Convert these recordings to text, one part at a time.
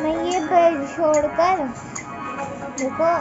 मैं ये बेड छोड़कर देखो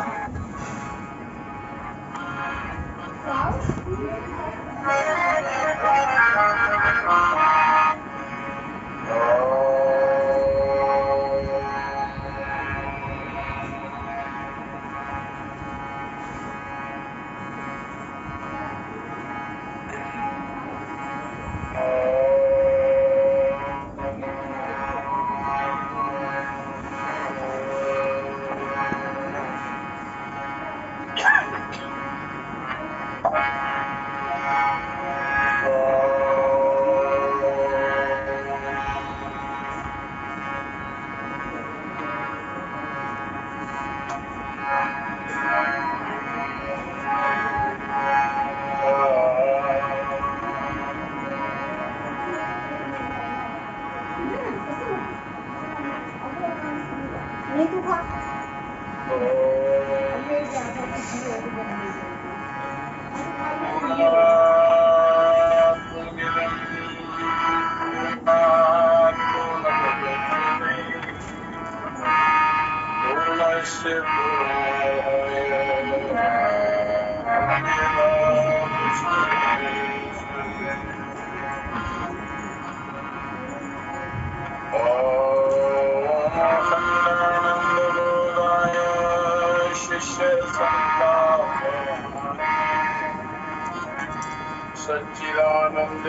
सच्चिदानंद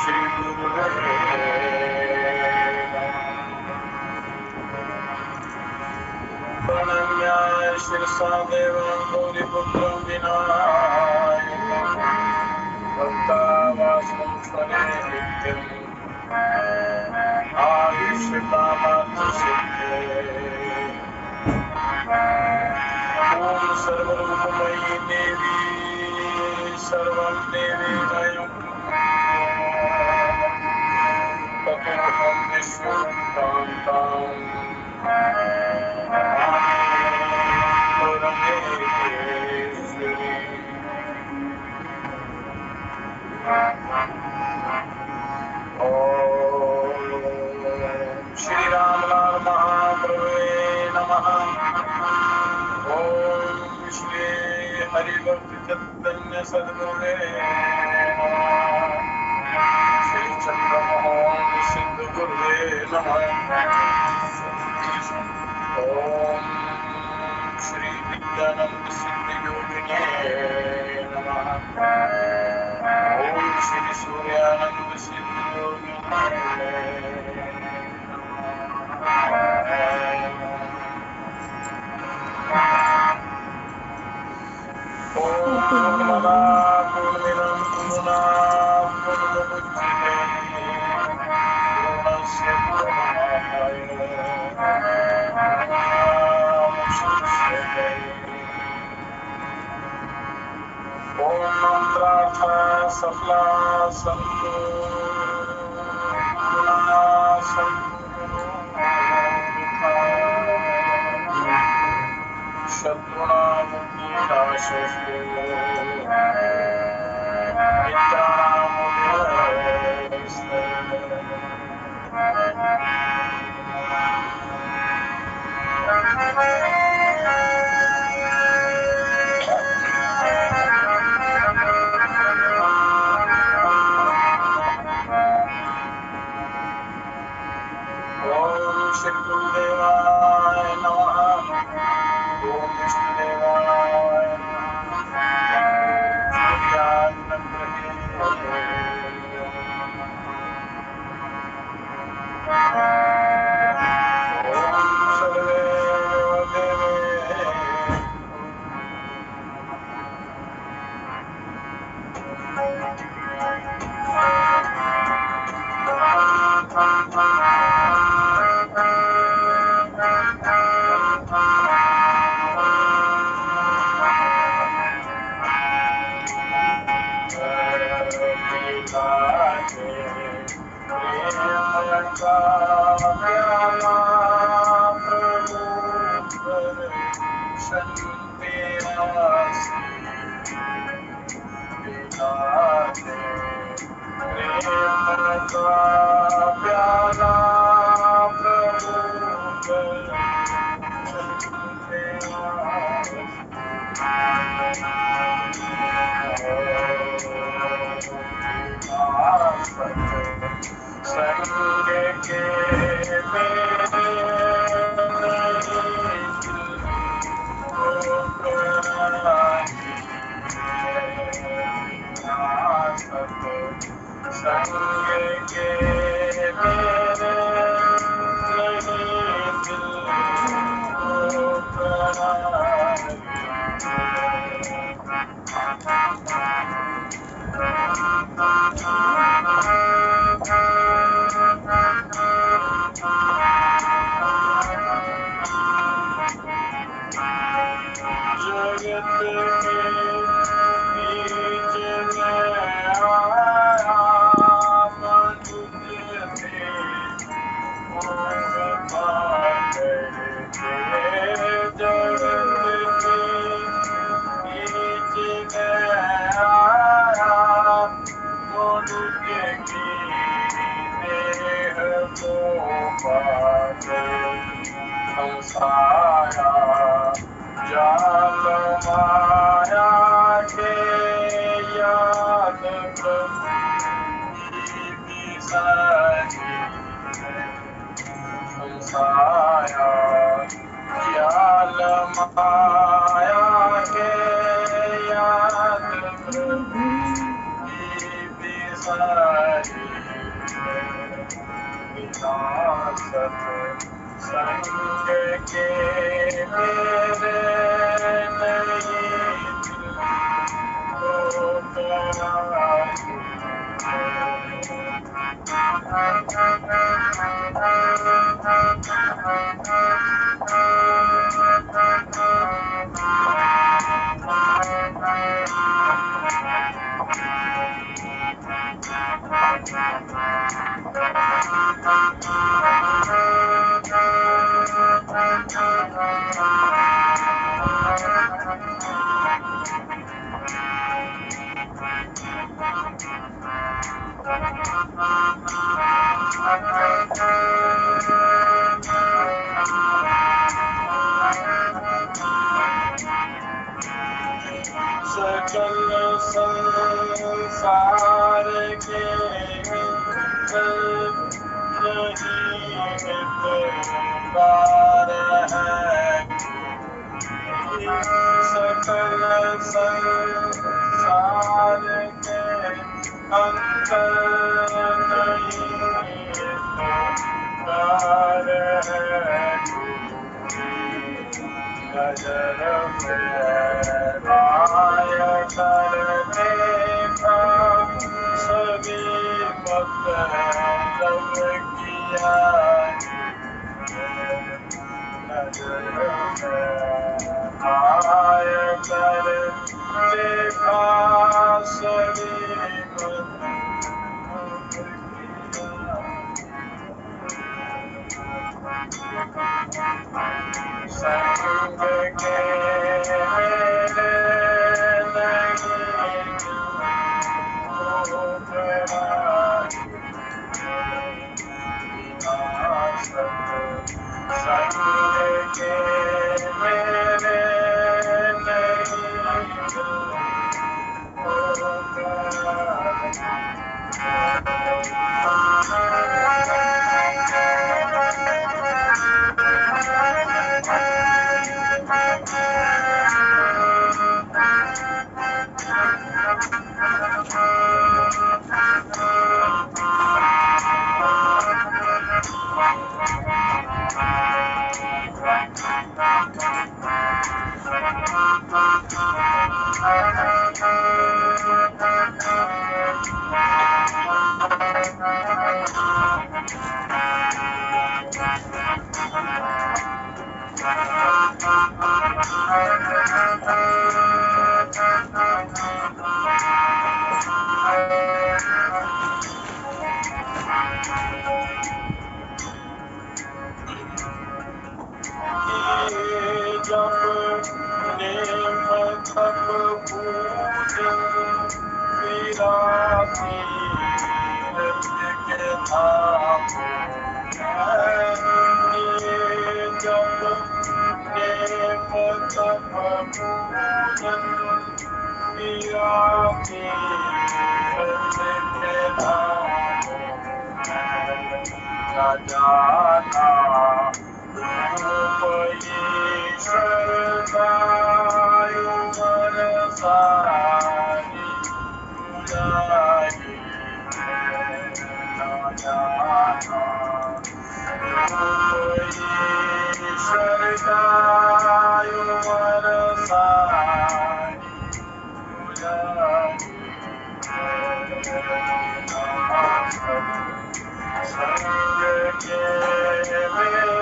श्री गुरुदेव प्रणम्याय शिरसा देवं गौरीपुत्रं विनायकं भक्तावासं स्वने नित्यम् आयुष्यकामार्थसिद्धये ओम सर्वरूपमयी देवी सर्वं देवीमयं ततोऽहं विश्वं कान्तां श्री रामलाल महाप्रभुवे नमः। ओम श्री हरिभक्त चैतन्य सद्गुरुवे नमः। श्री चंद्रमोहन सिद्ध गुरुवे नमः। ओम श्री विद्यानंद सिद्ध योगिने नमः। ओम श्री सूर्यानंद सिद्ध योगिने सफला संतो जाल माया के याद संसाया जाल माया के याद विनाशत संग के मेरे नहीं सकल संसार के नहीं बार है सकल संसार के अंतर नहीं बार है नजर में आय कर देखा सभी मतलब किया नजर में आय कर देखा सभी संग के मेरे नहीं संग के मेरे जब नेम तक पूजन विराती के धाम जब नेम तक पूजन विराती के धाम न जाना संग के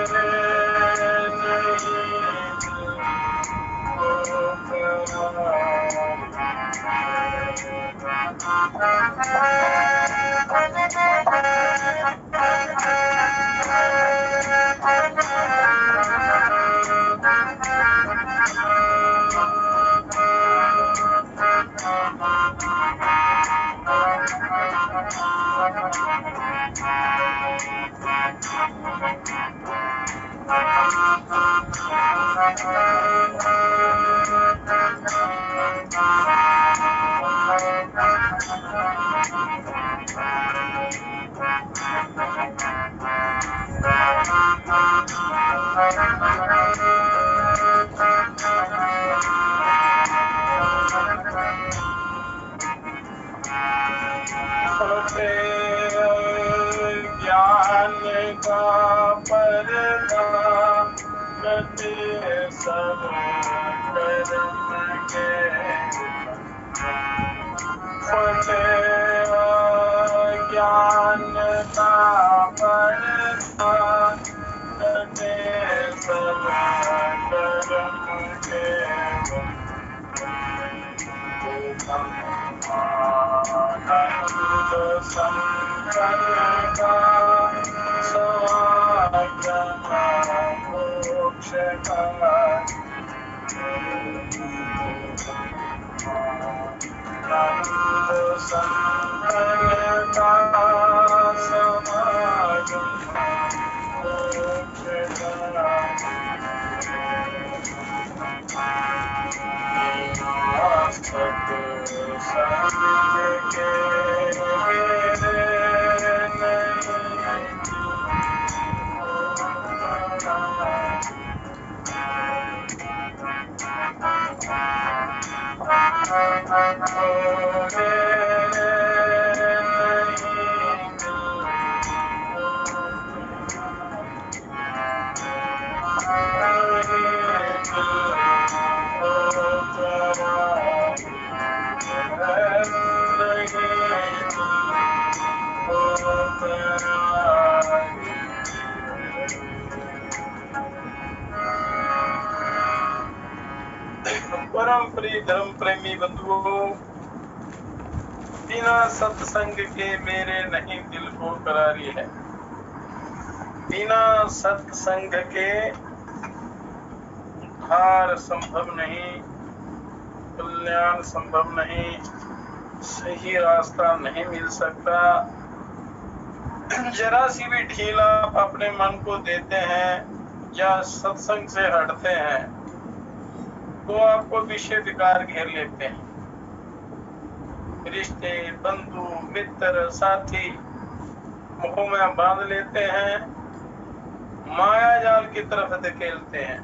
ज्ञान का पर्दा कटे सब कर्म के फटे ज्ञान का पर्दा कटे सब कर्म के आनंद संकर का समागम मोक्ष का आनंद संकर का समागम मोक्ष का सत्संग के परम प्रिय धर्म प्रेमी बंधुओं, बिना सत्संग के मेरे नहीं दिल को करारी है। बिना सत्संग के उद्धार संभव नहीं, कल्याण संभव नहीं, सही रास्ता नहीं मिल सकता। जरा सी भी ढीला आप अपने मन को देते हैं या सत्संग से हटते हैं तो आपको विषय विकार घेर लेते हैं। रिश्ते, बंधु, मित्र, साथी मुंह में बांध लेते हैं, माया जाल की तरफ धकेलते हैं।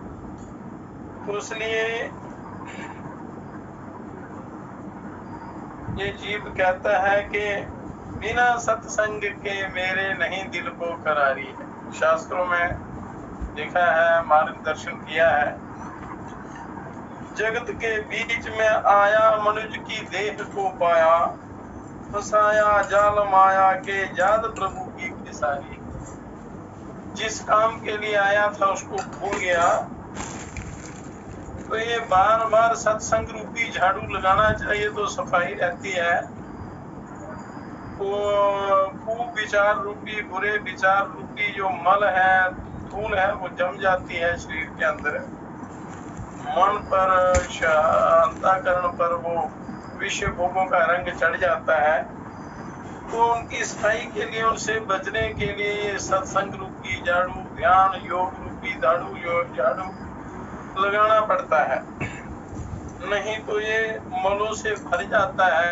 तो इसलिए ये जीव कहता है कि बिना सत्संग के मेरे नहीं दिल को करारी है। शास्त्रों में लिखा है, मार्गदर्शन किया है, जगत के बीच में आया मनुष्य की देह को पाया, फसाया जाल माया के जाद प्रभु की किसारी। जिस काम के लिए आया था उसको भूल गया। तो ये बार बार सत्संग रूपी झाड़ू लगाना चाहिए तो सफाई रहती है। वो विचार रूपी, बुरे विचार रूपी जो मल है, धूल है, वो जम जाती है शरीर के अंदर। मन पर, अंतःकरण पर वो विषय भोगों का रंग चढ़ जाता है। तो उनकी सफाई के लिए, उनसे बचने के लिए ये सत्संग रूपी झाड़ू, ध्यान योग रूपी झाड़ू लगाना पड़ता है। नहीं तो ये मलों से भर जाता है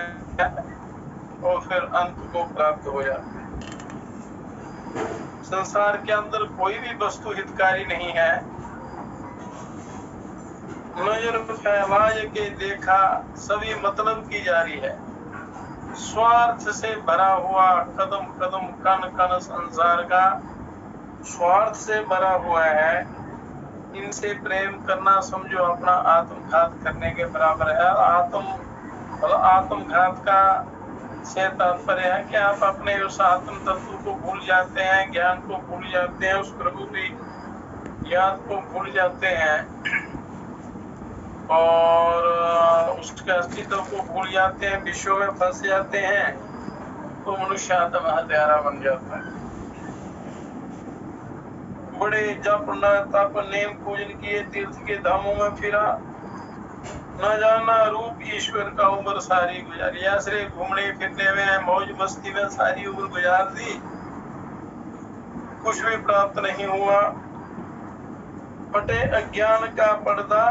और फिर अंत को प्राप्त हो जाता है। संसार के अंदर कोई भी वस्तु हितकारी नहीं है। नजर फैलाए के देखा सभी मतलब की जारी है। स्वार्थ से भरा हुआ कदम कदम कण कण संसार का स्वार्थ से भरा हुआ है। इनसे प्रेम करना समझो अपना आत्मघात करने के बराबर है। आत्मघात का से तात्पर्य है कि आप अपने उस आत्म तत्व को भूल जाते हैं, ज्ञान को भूल जाते हैं, उस प्रभु की याद को भूल जाते हैं और उसके अस्तित्व को भूल जाते हैं, विश्व में फंस जाते हैं, तो मनुष्य आत्म हत्यारा बन जाता है। बड़े जप न तप नेम पूजन किए, तीर्थ के धामों में फिरा, न जाना रूप ईश्वर का उम्र सारी गुजारी। ऐसे घूमने फिरने में मौज मस्ती में सारी उम्र गुजार दी, कुछ भी प्राप्त नहीं हुआ। फटे अज्ञान का पर्दा,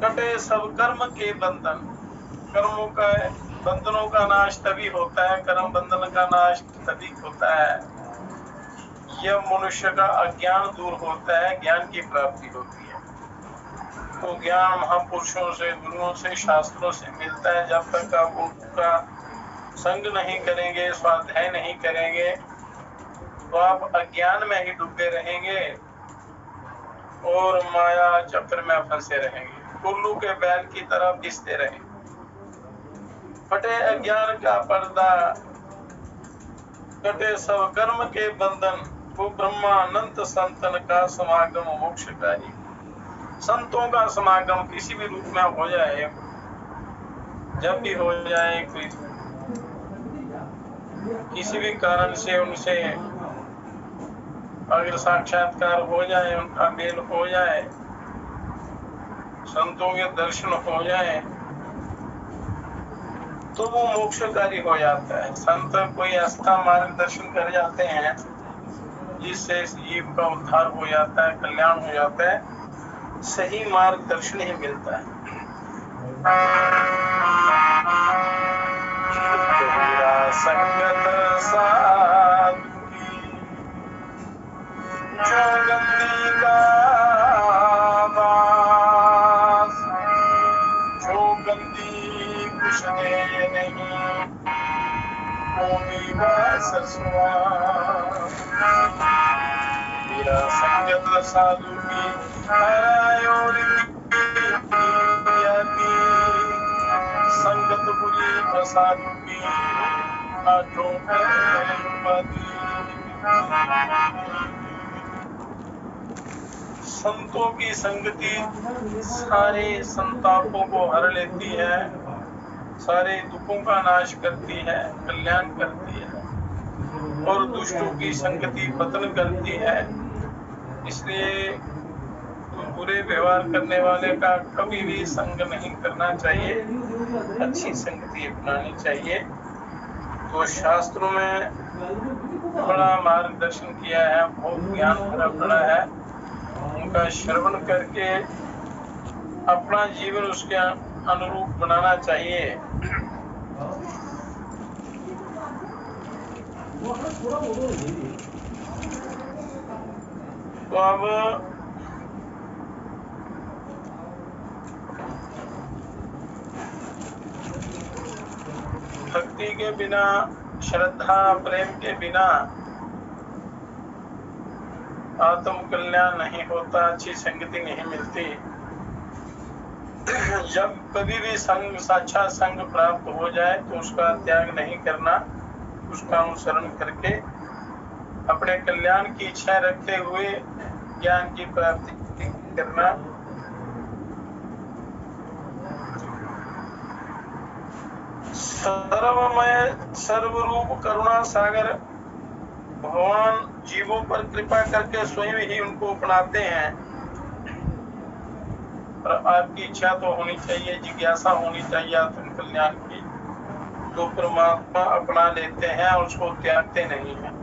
कटे सब कर्म के बंधन। कर्मों का बंधनों का नाश तभी होता है, कर्म बंधन का नाश तभी होता है यह मनुष्य का अज्ञान दूर होता है, ज्ञान की प्राप्ति होती है। तो ज्ञान महापुरुषों से, गुरुओं से, शास्त्रों से मिलता है। जब तक आप उनका संग नहीं करेंगे, स्वाध्याय नहीं करेंगे, तो आप अज्ञान में ही डूबे रहेंगे और माया चक्र में फंसे रहेंगे, उल्लू के बैल की तरह पिसते रहेंगे। फटे अज्ञान का पर्दा, कटे सब कर्म के बंधन, वो ब्रह्मानंद संतन का समागम मोक्षकारी। संतों का समागम किसी भी रूप में हो जाए, जब भी हो जाए, कोई किसी भी कारण से उनसे अगर साक्षात्कार हो जाए, उनका मेल हो जाए, संतों के दर्शन हो जाए, तो वो मोक्षकारी हो जाता है। संत कोई ऐसा मार्गदर्शन कर जाते हैं जिससे जीव का उद्धार हो जाता है, कल्याण हो जाता है, सही मार्गदर्शन ही मिलता है। संगत साधु की जो गंदी का दास, जो गंदी कुछ दे नहीं, वो भी ससुआ। मेरा संगत साधु की संगत बुरी प्रसादु की आठों संतों की संगति सारे संतापों को हर लेती है, सारे दुखों का नाश करती है, कल्याण करती है, और दुष्टों की संगति पतन करती है। इसलिए बुरे व्यवहार करने वाले का कभी भी संग नहीं करना चाहिए, अच्छी संगति अपनानी चाहिए। तो शास्त्रों में बड़ा मार्गदर्शन किया है, बहुत ज्ञान भरा पड़ा है, उनका श्रवण करके अपना जीवन उसके अनुरूप बनाना चाहिए। तो अब भक्ति के बिना, श्रद्धा प्रेम के बिना आत्म कल्याण नहीं होता, अच्छी संगति नहीं मिलती। जब कभी भी संग, साक्षात संग प्राप्त हो जाए तो उसका त्याग नहीं करना, उसका अनुसरण करके अपने कल्याण की इच्छा रखते हुए ज्ञान की प्राप्ति करना। सर्वमय सर्वरूप करुणा सागर भगवान जीवों पर कृपा करके स्वयं ही उनको अपनाते हैं। और आपकी इच्छा तो होनी चाहिए, जिज्ञासा होनी चाहिए आत्म कल्याण की, तो परमात्मा अपना लेते हैं और उसको त्यागते नहीं हैं।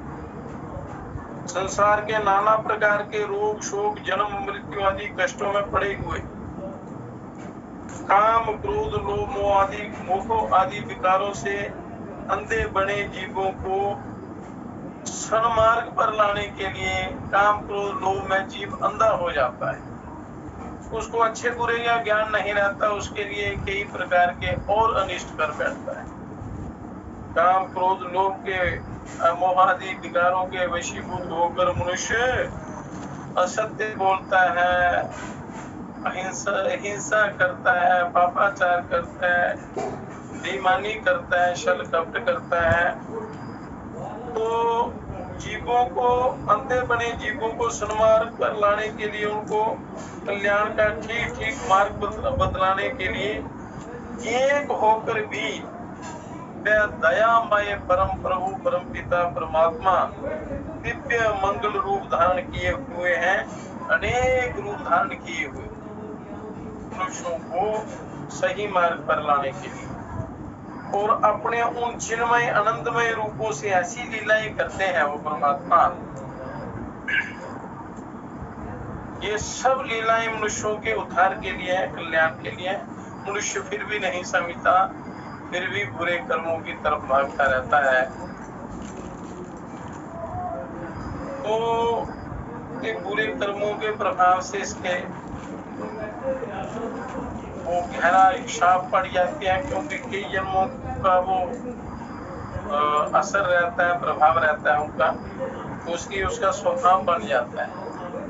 संसार के नाना प्रकार के रोग, शोक, जन्म, मृत्यु आदि कष्टों में पड़े हुए काम, क्रोध, लोभ, मोह आदि विकारों से अंधे बने जीवों को सन्मार्ग पर लाने के लिए काम, क्रोध, लोभ में जीव अंधा हो जाता है। उसको अच्छे बुरे का ज्ञान नहीं रहता, उसके लिए कई प्रकार के और अनिष्ट कर बैठता है। काम, क्रोध, लोभ के मोहादि विकारों के वशीभूत होकर मनुष्य असत्य बोलता है, हिंसा करता है, पापाचार करता है, बेईमानी करता है, छल कपट करता है। तो जीवों को, अंधे बने जीवों को सन्मार्ग पर लाने के लिए, उनको कल्याण का ठीक ठीक मार्ग बतलाने के लिए एक होकर भी वे दयामय परम प्रभु परम पिता परमात्मा दिव्य मंगल रूप धारण किए हुए हैं, अनेक रूप धारण किए हुए मनुष्यों को सही मार्ग पर लाने के लिए, और अपने उन चिन्मय आनंदमय रूपों से ऐसी लीलाएं करते हैं वो परमात्मा। ये सब लीलाएं मनुष्यों के उद्धार के लिए है, कल्याण के लिए है। मनुष्य फिर भी नहीं समझता, फिर भी बुरे कर्मों की तरफ भागता रहता है। तो ये बुरे कर्मों के प्रभाव से इसके वो गहरा शाप पड़ जाती है, क्योंकि कई जन्मों का वो असर रहता है, प्रभाव रहता है उनका, तो उसका स्वभाव बन जाता है।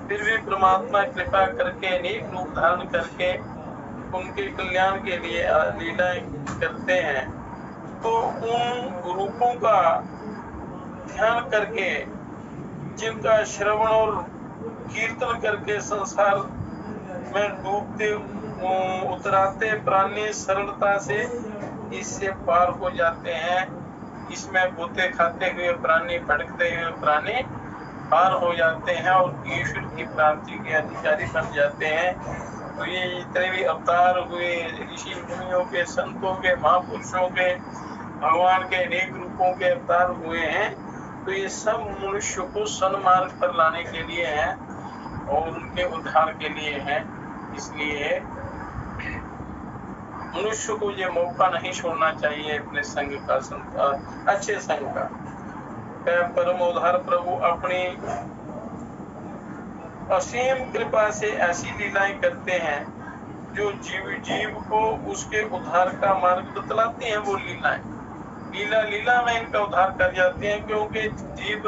फिर भी परमात्मा कृपा करके अनेक रूप धारण करके उनके कल्याण के लिए लीलाएं करते हैं। तो उन रूपों का ध्यान करके, जिनका श्रवण और कीर्तन करके संसार में डूबते उतराते प्राणी सरलता से इससे पार हो जाते हैं। इसमें गोते खाते हुए प्राणी, भटकते हुए प्राणी पार हो जाते हैं और ईश्वर की प्राप्ति के अधिकारी बन जाते हैं। तो ये जितने भी अवतार हुए, ऋषि मुनियों के, संतों के, महापुरुषों के, भगवान के अनेक रूपों के अवतार हुए हैं, तो ये सब मनुष्य को सन्मार्ग पर लाने के लिए है और उनके उद्धार के लिए है। इसलिए मनुष्य को ये मौका नहीं छोड़ना चाहिए अपने संग का, अच्छे संग का। परम उद्धार प्रभु अपनी असीम कृपा से ऐसी लीलाएं करते हैं जो जीव को उसके उद्धार का मार्ग बतलाते हैं। वो लीलाएं लीला में इनका उद्धार कर जाते हैं, क्योंकि जीव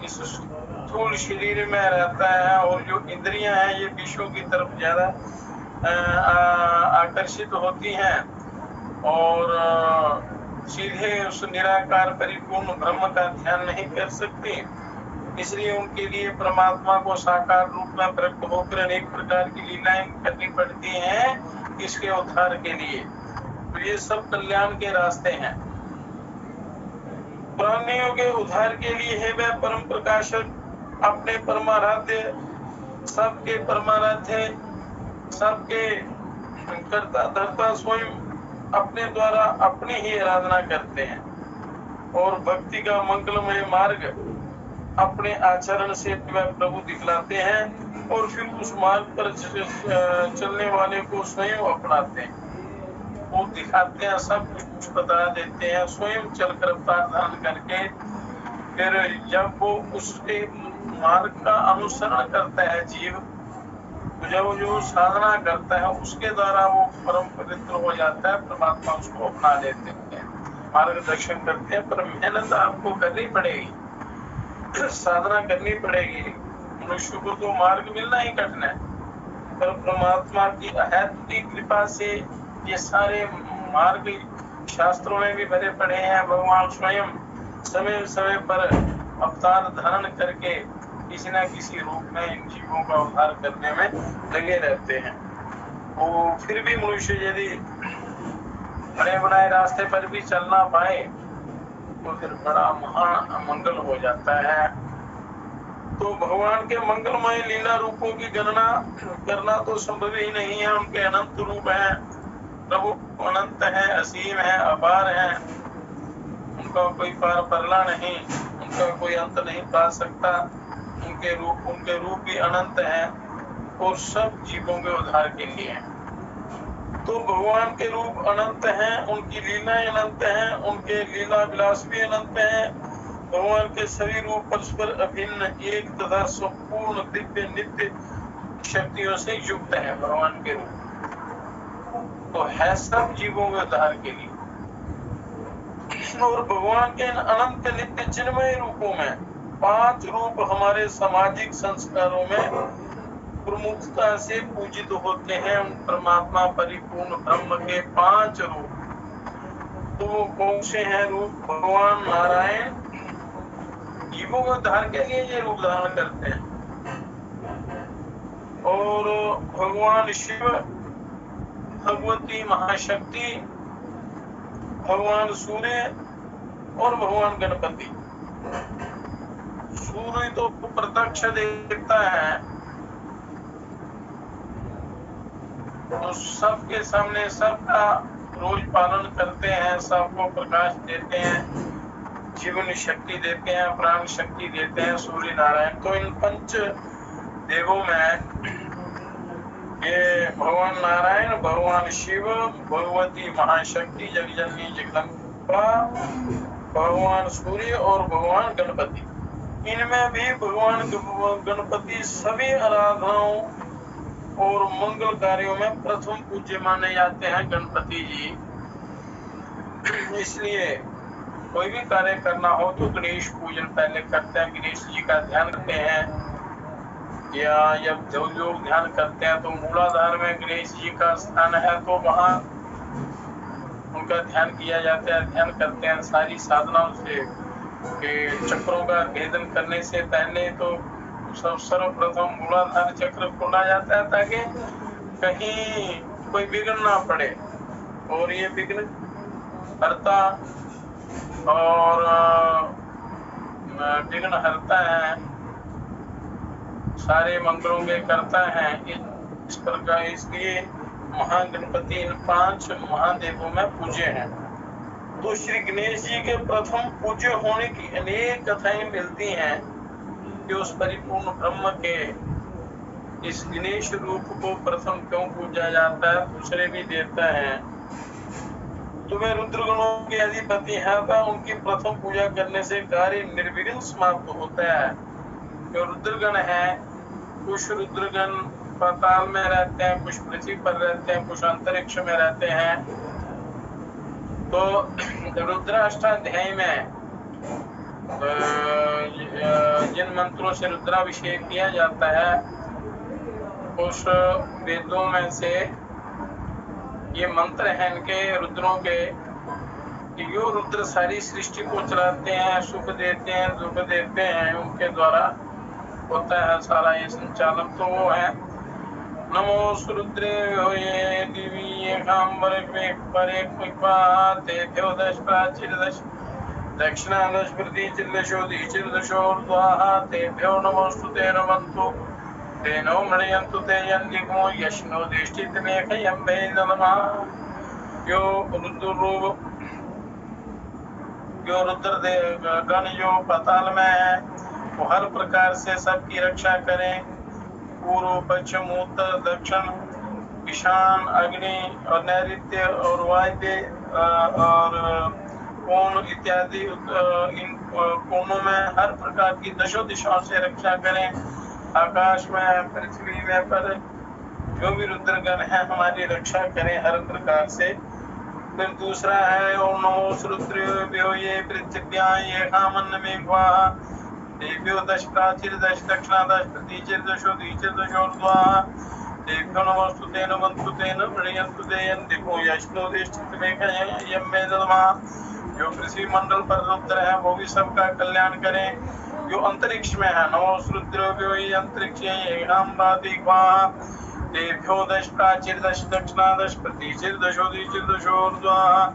इस स्थूल शरीर में रहता है और जो इंद्रियां हैं ये विषयों की तरफ ज्यादा आकर्षित होती हैं और सीधे उस निराकार परिपूर्ण ब्रह्म का ध्यान नहीं कर सकती। इसलिए उनके लिए परमात्मा को साकार रूप में प्रकट होकर अनेक प्रकार की लीलाएं करनी पड़ती हैं इसके उद्धार के लिए। तो ये सब कल्याण के रास्ते हैं। प्राणियों के उद्धार के लिए है वह परम प्रकाशक, अपने परमाराध्य, सबके परमाराध्य, सबके कर्ता धर्ता स्वयं अपने द्वारा अपनी ही आराधना करते हैं और भक्ति का मंगलमय मार्ग अपने आचरण से वह प्रभु दिखलाते हैं और फिर उस मार्ग पर चलने वाले को स्वयं अपनाते हैं। वो दिखाते हैं, सब कुछ बता देते हैं, स्वयं चलकर अवतार धारण करके। फिर जब वो उसके मार्ग का अनुसरण करता है जीव, जब जो साधना करता है उसके द्वारा वो परम पवित्र हो जाता है, परमात्मा उसको अपना लेते हैं, मार्गदर्शन करते हैं। पर मेहनत आपको करनी पड़ेगी, साधना करनी पड़ेगी। मनुष्य को तो मार्ग मिलना ही कठिन है, पर परमात्मा की अहेतुकी कृपा से ये सारे मार्ग शास्त्रों में भी भरे पड़े हैं। भगवान स्वयं समय समय पर अवतार धारण करके किसी न किसी रूप में इन जीवों का उद्धार करने में लगे रहते हैं। वो फिर भी मनुष्य यदि बड़े बनाए रास्ते पर भी चलना पाए तो फिर बड़ा महान मंगल हो जाता है। तो भगवान के मंगलमय लीला रूपों की गणना करना तो संभव ही नहीं है। उनके अनंत रूप हैं, प्रभु अनंत है, असीम है, अपार है, उनका कोई पार परला नहीं, उनका कोई अंत नहीं पा सकता। उनके रूप भी अनंत हैं और सब जीवों के उद्धार के लिए हैं। तो भगवान के रूप अनंत हैं, उनकी लीलाएं अनंत हैं, उनके लीला विलास भी अनंत हैं। भगवान के सभी रूप परस्पर अभिन्न, एक तथा संपूर्ण दिव्य नित्य शक्तियों से युक्त है। भगवान के रूप तो है सब जीवों के उद्धार के लिए। और भगवान के अनंत नित्य चिन्मय रूपों में 5 रूप हमारे सामाजिक संस्कारों में प्रमुखता से पूजित होते हैं। उन परमात्मा परिपूर्ण ब्रह्म के 5 रूप, तो वो कौन से हैं रूप? भगवान नारायण जीवों के उद्धार के लिए ये रूप धारण करते हैं, और भगवान शिव, भगवती महाशक्ति भगवान सूर्य और भगवान गणपति। सूर्य तो प्रत्यक्ष देवता है, तो सबके सामने सबका रोज पालन करते हैं, सबको प्रकाश देते हैं, जीवन शक्ति देते हैं, प्राण शक्ति देते हैं सूर्य नारायण। तो इन पंच देवों में ये भगवान नारायण, भगवान शिव, भगवती महाशक्ति जगजननी जगदम्बा, भगवान सूर्य और भगवान गणपति, इनमें भी भगवान गणपति सभी आराधनाओं और मंगल कार्यों में प्रथम पूज्य माने जाते हैं गणपति जी। इसलिए कोई भी कार्य करना हो तो गणेश पूजन पहले करते हैं, गणेश जी का ध्यान करते हैं, या जब जो लोग ध्यान करते हैं तो मूलाधार में गणेश जी का स्थान है तो वहाँ उनका ध्यान किया जाता है, ध्यान करते हैं सारी साधनाओं से। चक्रों का भेदन करने से पहले तो सर्वप्रथम मूलाधार चक्र खोला जाता है ताकि कहीं कोई विघ्न ना पड़े, और ये विघ्न हरता और विघ्न हरता है, सारे मंगलों में करता है इस प्रकार। इसलिए महागणपति इन 5 महादेवों में पूज्य हैं। तो श्री गणेश जी के प्रथम पूज्य होने की अनेक कथाएं मिलती हैं कि उस परिपूर्ण ब्रह्म के इस गणेश रूप को प्रथम क्यों पूजा जाता है, दूसरे भी देता है। तो वे रुद्रगणों के अधिपति हैं, उनकी प्रथम पूजा करने से कार्य निर्विघ्न समाप्त होता है। जो रुद्रगण है, कुछ रुद्रगण पाताल में रहते हैं, कुछ पृथ्वी पर रहते हैं, कुछ अंतरिक्ष में रहते हैं। तो रुद्राष्टाध्याय में जिन मंत्रों से रुद्राभिषेक किया जाता है उस वेदों में से ये मंत्र हैं इनके रुद्रों के, यो रुद्र सारी सृष्टि को चलाते हैं, सुख देते हैं, दुख देते हैं, उनके द्वारा होता है सारा ये संचालन। तो वो है नमो रुद्रे होये दिवी एकांबर परे तेभ्यो दश प्राचीर दश दक्षिणादश प्रतीचिर्दशो दीचिर्दशोर्ध्वाः तेभ्यो नमोस्तुते नमन्तु तेनो मृण्यन्तु ते यन्दिग्मो यश्नो दिष्टितमेकयं वेदनमः। यो रुद्र गण जो पाताल में है वो हर प्रकार से सबकी रक्षा करें, पूर्व पश्चिम उत्तर दक्षिण ईशान अग्नि और नैऋत्य और वायव्य और कोण इत्यादि इन कोणों में हर प्रकार की दशों दिशाओं से रक्षा करें। आकाश में, पृथ्वी में, पर जो भी रुद्रगण है हमारी रक्षा करें हर प्रकार से। फिर दूसरा है ओम नमो रुद्रेभ्यो ये पृथिव्यां ये कामन्न मेघवाः तेभ्यो दश प्राचीर दश दक्षिणादश प्रतीचिर्दशो दीचिर्दशोर्ध्वाः तेभ्यो नमोस्तु ते नमन्तु ते मृण्यन्तु ते यन्दिको यश्नो दिष्टितमेकयं वेदनमः। जो पृथ्वी मंडल पर रुद्र है वो भी सबका कल्याण करें। जो अंतरिक्ष में है नमो रुद्रेभ्यो ये अंतरिक्ष ये कामरादिक्वाः तेभ्यो दश प्राचीर दश दक्षिणादश प्रतीचिर्दशो दीचिर्दशोर्ध्वाः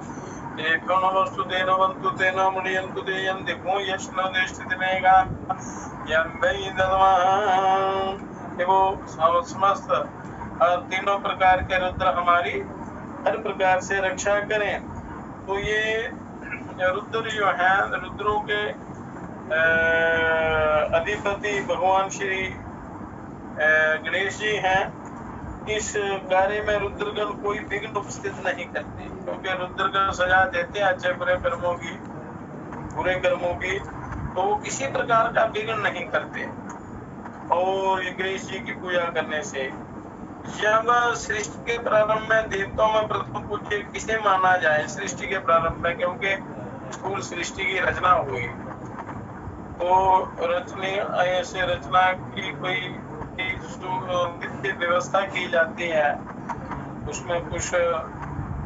तेभ्यो नमोस्तु ते नमन्तु ते मृण्यन्तु ते यन्दिको यश्नो दिष्टितमेकयं वेदनमः। वो समस्त तीनों प्रकार के रुद्र हमारी हर प्रकार से रक्षा करें। तो ये रुद्र जो हैं रुद्रों के अधिपति भगवान श्री गणेश जी हैं। इस कार्य में रुद्रगण कोई विघ्न उपस्थित नहीं करते, क्योंकि रुद्रगण सजा देते हैं अच्छे बुरे कर्मों की, बुरे कर्मों की, तो वो किसी प्रकार का विघ्न नहीं करते। और गणेश जी की पूजा करने से जब सृष्टि के प्रारंभ में देवताओं में प्रथम पूज्य किसे माना जाए, सृष्टि के प्रारंभ में, क्योंकि स्थूल सृष्टि की रचना हुई तो ऐसे रचना की कोई नित्य व्यवस्था की जाती है, उसमें कुछ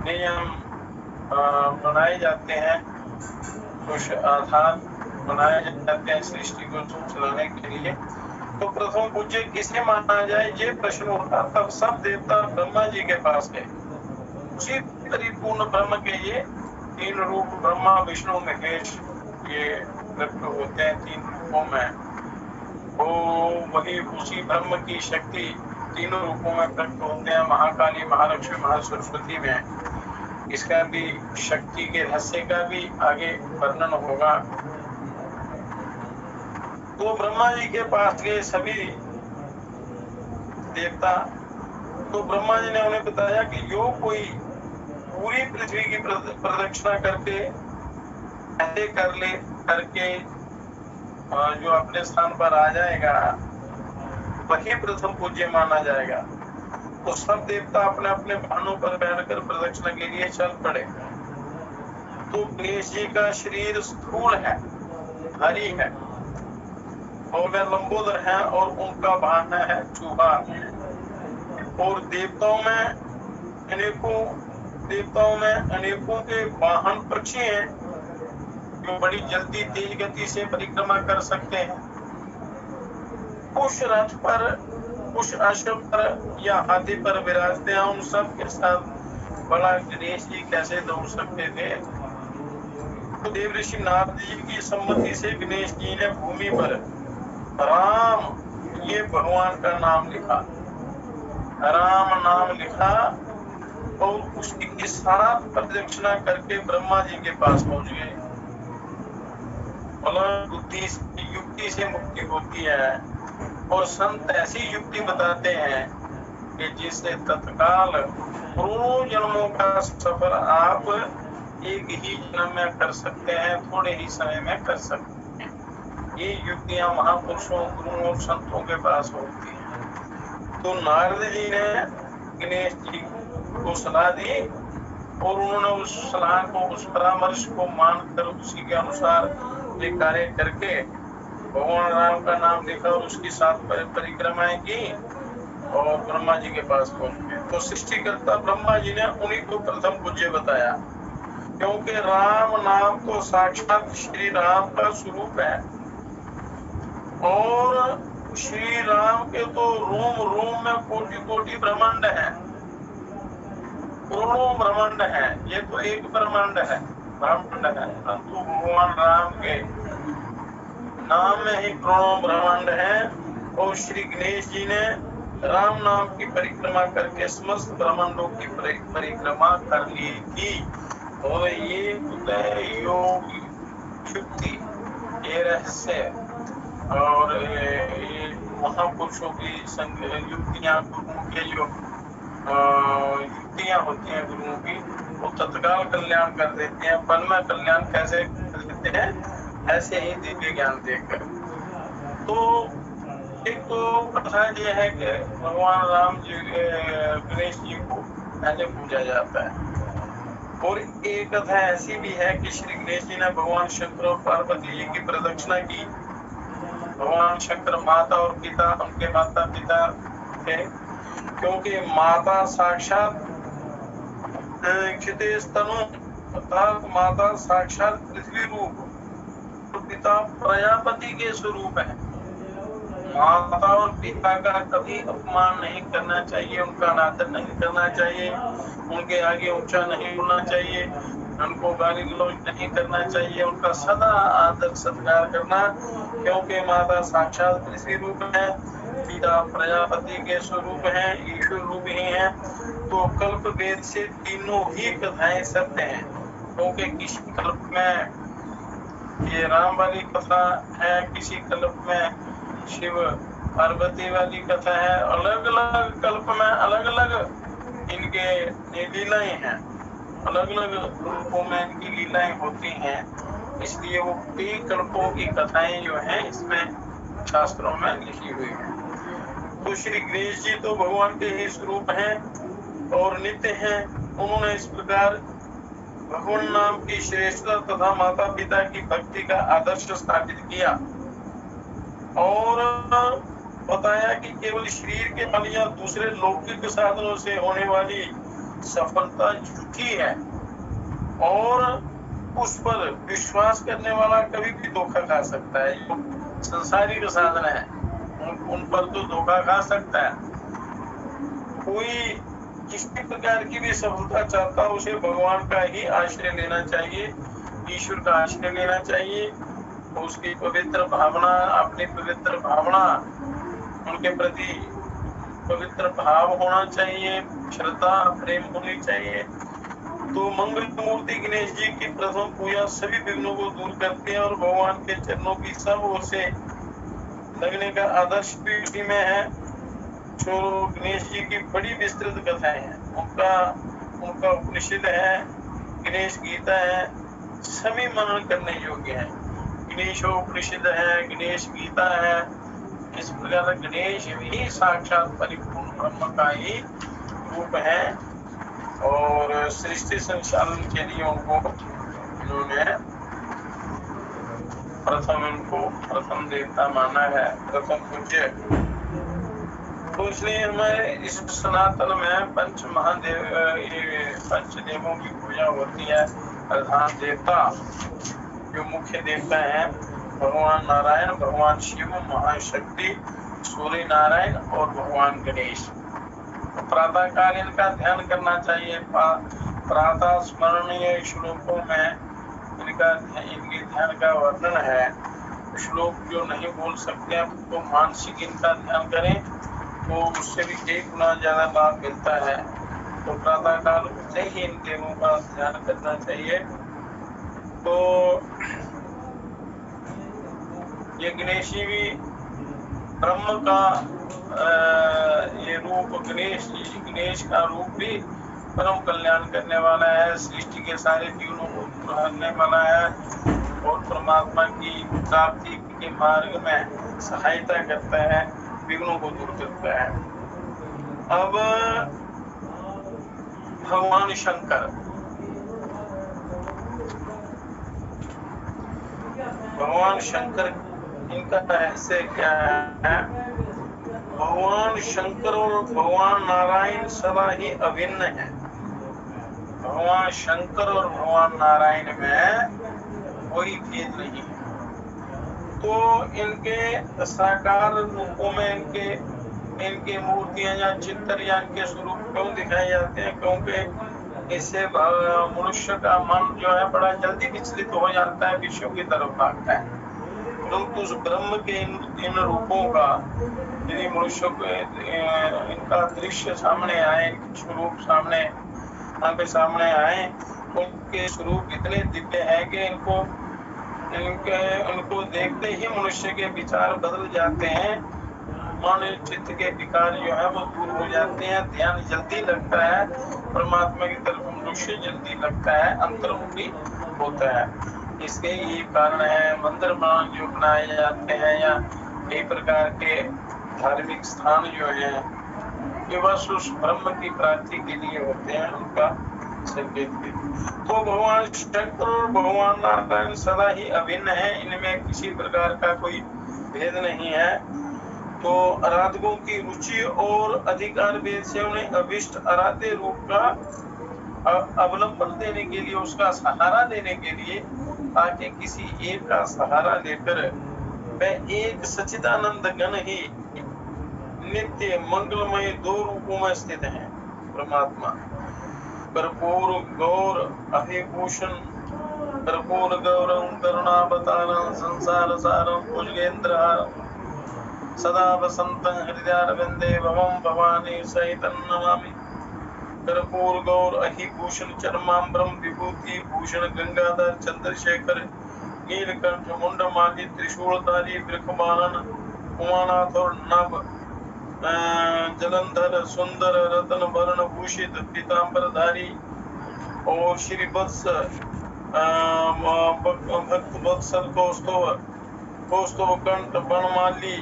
नियम बनाए जाते हैं, कुछ आधार बनाए जाते हैं सृष्टि को चलाने के लिए। तो प्रथम पूज्य किसे माना जाए ये प्रश्न उठा, तब सब देवता ब्रह्मा जी के पास गए। उसी परिपूर्ण ब्रह्म के ये तीन रूप ब्रह्मा विष्णु महेश ये प्रकट होते हैं तीन रूपों में। वो वही उसी ब्रह्म की शक्ति तीनों रूपों में प्रकट होते हैं, महाकाली, महालक्ष्मी, महासरस्वती में। इसका भी शक्ति के रहस्य का भी आगे वर्णन होगा। तो ब्रह्मा जी के पास गए सभी देवता, तो ब्रह्मा जी ने उन्हें बताया कि जो कोई पूरी पृथ्वी की प्रदक्षिणा करके ऐसे करके जो अपने स्थान पर आ जाएगा वही प्रथम पूज्य माना जाएगा। तो सब देवता अपने अपने वाहनों पर बैठकर प्रदक्षिणा के लिए चल पड़े। तो गणेश जी का शरीर स्थूल है, भारी है, और वे लंबोदर हैं, और उनका वाहन है चूहा। और देवताओं में अनेकों के वाहन पक्षी हैं जो बड़ी जल्दी तेज गति से परिक्रमा कर सकते हैं। कुछ रथ पर, कुछ अश्व पर या हाथी पर विराजते हैं। उन सब के साथ बड़ा गणेश जी कैसे दौड़ सकते थे? तो देव ऋषि नारद जी की सम्मति से गणेश जी ने भूमि पर राम ये भगवान का नाम लिखा, राम नाम लिखा, और उसकी साथ प्रदक्षिणा करके ब्रह्मा जी के पास पहुंच गए। बुद्धि युक्ति से मुक्ति होती है, और संत ऐसी युक्ति बताते हैं कि जिससे तत्काल करोड़ों जन्मों का सफर आप एक ही जन्म में कर सकते हैं, थोड़े ही समय में कर सकते हैं। ये युक्तियां महापुरुषों, गुरुओं और संतों के पास होती हैं। तो नारद जी ने गणेश जी को सलाह दी, और उन्होंने उस सलाह को, उस परामर्श को मानकर उसी के अनुसार ये कार्य करके भगवान राम का नाम लिखा और उसकी साथ परिक्रमाएं की और ब्रह्मा जी के पास पहुंच गए। तो सृष्टिकर्ता ब्रह्मा जी ने उन्हीं को प्रथम पूज्य बताया, क्योंकि राम नाम तो साक्षात श्री राम का स्वरूप है, और श्री राम के तो रोम रोम में कोटि कोटि ब्रह्मांड है, करोड़ों ब्रह्मांड है। ये तो एक ब्रह्मांड है, परंतु भगवान राम के नाम में ही करोड़ों ब्रह्मांड है। और श्री गणेश जी ने राम नाम की परिक्रमा करके समस्त ब्रह्मांडों की परिक्रमा कर ली थी। और ये योग युक्ति, ये रहस्य और ये महापुरुषों की युक्तियां, गुरुओं के जो युक्तियां होती हैं गुरुओं की, वो तत्काल कल्याण कर देते हैं। पल में कल्याण कैसे कर देते हैं? ऐसे ही दिव्य ज्ञान देकर। तो एक तो कथा ये है कि भगवान राम जी, गणेश जी को पहले पूजा जाता है। और एक कथा ऐसी भी है कि श्री गणेश जी ने भगवान शंकर और पार्वती जी की प्रदक्षिणा की। भगवान शंकर माता और पिता, उनके माता पिता थे, क्योंकि माता साक्षात क्षितिज तनु अर्थात माता साक्षात पृथ्वी रूप, तो पिता प्रजापति के स्वरूप है। माता और पिता का कभी अपमान नहीं करना चाहिए, उनका अनादर नहीं करना चाहिए, उनके आगे ऊंचा नहीं बोलना चाहिए, उनको गाली गलौज नहीं करना चाहिए, उनका सदा आदर सत्कार करना, क्योंकि माता साक्षात पृथ्वी रूप है, पिता प्रजापति के स्वरूप हैं, ईश्वर रूप ही हैं। तो कल्प वेद से तीनों ही कथाएं सत्य हैं, क्योंकि किसी कल्प में ये राम वाली कथा है, किसी कल्प में शिव पार्वती वाली कथा है, अलग अलग कल्प में अलग अलग इनके लीलाएं हैं, अलग अलग रूपों में इनकी लीलाएं होती हैं। इसलिए वो कई कल्पों की कथाएं जो हैं इसमें शास्त्रों में लिखी हुई है। तो श्री गणेश जी तो भगवान के ही स्वरूप हैं और नित्य हैं। उन्होंने इस प्रकार भगवान नाम की श्रेष्ठता तथा माता पिता की भक्ति का आदर्श स्थापित किया और बताया कि केवल शरीर के बल या दूसरे लौकिक साधनों से होने वाली सफलता झूठी है और उस पर विश्वास करने वाला कभी भी धोखा खा सकता है। जो संसारिक साधन है उन पर तो धोखा खा सकता है। कोई किसी प्रकार की भी सफलता चाहता है उसे भगवान का ही आश्रय लेना चाहिए, ईश्वर का आश्रय लेना चाहिए। उसकी पवित्र भावना, अपनी पवित्र भावना, उनके प्रति पवित्र भाव होना चाहिए, श्रद्धा प्रेम होनी चाहिए। तो मंगल मूर्ति गणेश जी की प्रथम पूजा सभी विघ्नों को दूर करते हैं और भगवान के चरणों की सब ओर से लगने का आदर्श भी उसी में है। जो गणेश जी की बड़ी विस्तृत कथाएं हैं, उनका उपनिषद है, गणेश गीता है, सभी मनन करने योग्य है। गणेश उपनिषद है, गणेश गीता है। इस प्रकार गणेश भी साक्षात परिपूर्ण ब्रह्म का ही रूप है और सृष्टि संचालन के लिए उनको इन्होंने प्रथम देवता माना है, प्रथम पूज्य। तो इसलिए हमारे इस सनातन में पंच देवों की पूजा होती है। प्रधान देवता जो मुख्य देवता है भगवान नारायण, भगवान शिव, महाशक्ति, सूर्य नारायण और भगवान गणेश। तो प्रातः काल इनका ध्यान करना चाहिए। प्रातः स्मरणीय श्लोकों में इनके ध्यान का वर्णन है। श्लोक जो नहीं बोल सकते तो मानसिक इनका ध्यान करें तो उससे भी कई गुना ज्यादा लाभ मिलता है। तो प्रातः काल उठते ही इन देवों का ध्यान करना चाहिए। तो ये गणेश जी भी ब्रह्म का ये रूप, गणेश का रूप भी परम कल्याण करने वाला है, सृष्टि के सारे जीवों को सुधारने वाला है और परमात्मा की प्राप्ति के मार्ग में सहायता करता है, विघ्नों को दूर करता है। अब भगवान शंकर, इनका रहस्य क्या है? भगवान शंकर और भगवान नारायण सदा ही अभिन्न है। भगवान शंकर और भगवान नारायण में कोई भेद नहीं है। तो इनके साकार रूपों में इनके मूर्तियां या चित्र या इनके स्वरूप क्यों दिखाए जाते हैं? क्योंकि इससे मनुष्य का मन जो है बड़ा जल्दी विचलित हो जाता है, विषयों की तरफ भागता है। परंतु उस ब्रह्म के इन रूपों का यदि मनुष्य को इनका दृश्य सामने आए, स्वरूप सामने आए, उनके स्वरूप इतने दिव्य है कि इनको देखते ही मनुष्य के विचार बदल जाते हैं, मन चित्त के विकार जो है वो दूर हो जाते हैं, ध्यान जल्दी लगता है, परमात्मा की तरफ मनुष्य जल्दी लगता है, अंतर्मुखी होता है। इसके ये कारण है मंदिर जो बनाए जाते हैं या कई प्रकार के धार्मिक स्थान जो है ये बस उस ब्रह्म की प्राप्ति के लिए होते हैं, उनका संकेत भी। तो भगवान शंकर और भगवान नारायण सदा ही अभिन्न है, इनमें किसी प्रकार का कोई भेद नहीं है। तो आराधकों की रुचि और अधिकार भेद से उन्हें अभिष्ट आराध्य रूप का अवलंबन देने के लिए, उसका सहारा देने के लिए, ताकि किसी एक का सहारा लेकर वह एक सच्चिदानंद गण ही नित्य मंगलमय दो रूपों में स्थित है। परमात्मा कर्पूर गौर अभिभूषण, कर्पूर गौरम करुणावतारं संसार सारं भुजगेन्द्रहारं सदा वसन्तं हृदयारविन्दे भवं भवानी सहितं नमामि। कर्पूर गौर अहिभूषण चरमाम्बरम विभूति भूषण गंगाधर चंद्रशेखर नीलकंठ मुंडमाली त्रिशूलधारी वृषवाहन उमानाथ और नभ जलंधर सुंदर रतन वर्ण भूषित पीतांबरधारी और श्री वत्स भक्त वत्सल कौस्तुभ कंठ बनमाली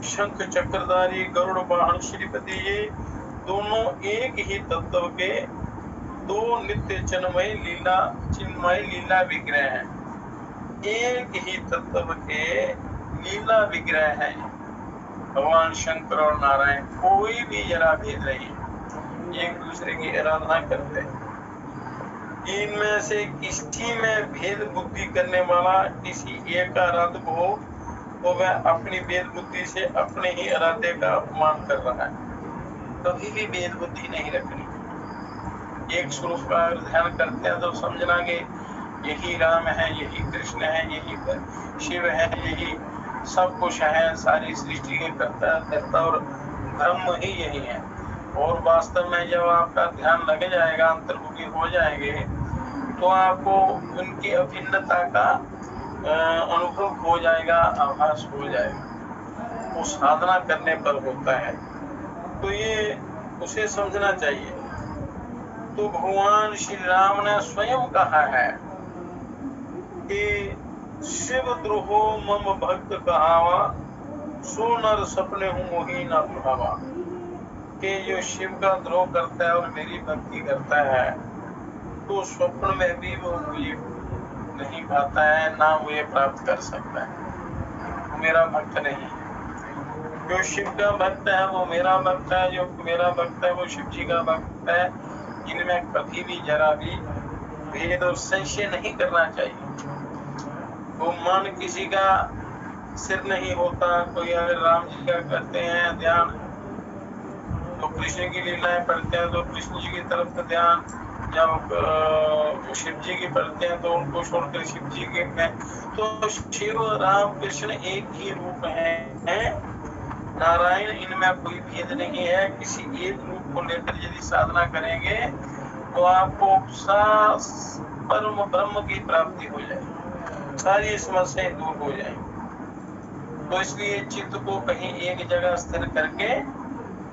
शंख चक्रधारी गरुड़ वाहन श्रीपति, ये दोनों एक ही तत्व के दो नित्य चिन्मय लीला विग्रह हैं। एक ही तत्व के लीला विग्रह हैं भगवान शंकर और नारायण, कोई भी जरा भेद नहीं, एक दूसरे की आराधना करते हैं। इनमें से किसी में भेद बुद्धि करने वाला किसी एक का आराधक हो तो वह अपनी भेद बुद्धि से अपने ही आराध्य का अपमान कर रहा है। कभी भी भेद बुद्धि नहीं रखनी। एक स्वरूप का ध्यान करते हैं तो समझना कि यही राम है, यही कृष्ण है, यही शिव है, यही सब कुछ है, सारी सृष्टि के कर्ता और ब्रह्म ही यही है। और वास्तव में जब आपका ध्यान लग जाएगा, अंतर्मुखी हो जाएंगे, तो आपको उनकी अभिन्नता का अनुभव हो जाएगा, आभास हो जाएगा। वो साधना करने पर होता है, तो ये उसे समझना चाहिए। तो भगवान श्री राम ने स्वयं कहा है कि शिव द्रोहो मम भक्त कहावा, सो नर सपने हूँ मोही न भावा। कि जो शिव का द्रोह करता है और मेरी भक्ति करता है, तो स्वप्न में भी वो मुझे नहीं पाता है, ना वो ये प्राप्त कर सकता है। वो मेरा भक्त नहीं है। जो शिव का भक्त है वो मेरा भक्त है, जो मेरा भक्त है वो शिव जी का भक्त है। इनमें कभी भी जरा भी भेद और संशय नहीं करना चाहिए। वो मन किसी का सिर नहीं होता। कोई अगर राम जी का करते हैं ध्यान, तो कृष्ण की लीलाएं पढ़ते हैं तो कृष्ण जी की तरफ ध्यान, जब शिव जी की पढ़ते हैं तो उनको छोड़कर शिव जी के में। तो शिव राम कृष्ण एक ही रूप है, नारायण, इनमें कोई भेद नहीं है। किसी एक रूप को लेकर यदि साधना करेंगे तो आपको परम ब्रह्म की प्राप्ति हो जाएगी, सारी समस्याएं दूर हो जाएंगी। तो इसलिए चित्त को कहीं एक जगह स्थिर करके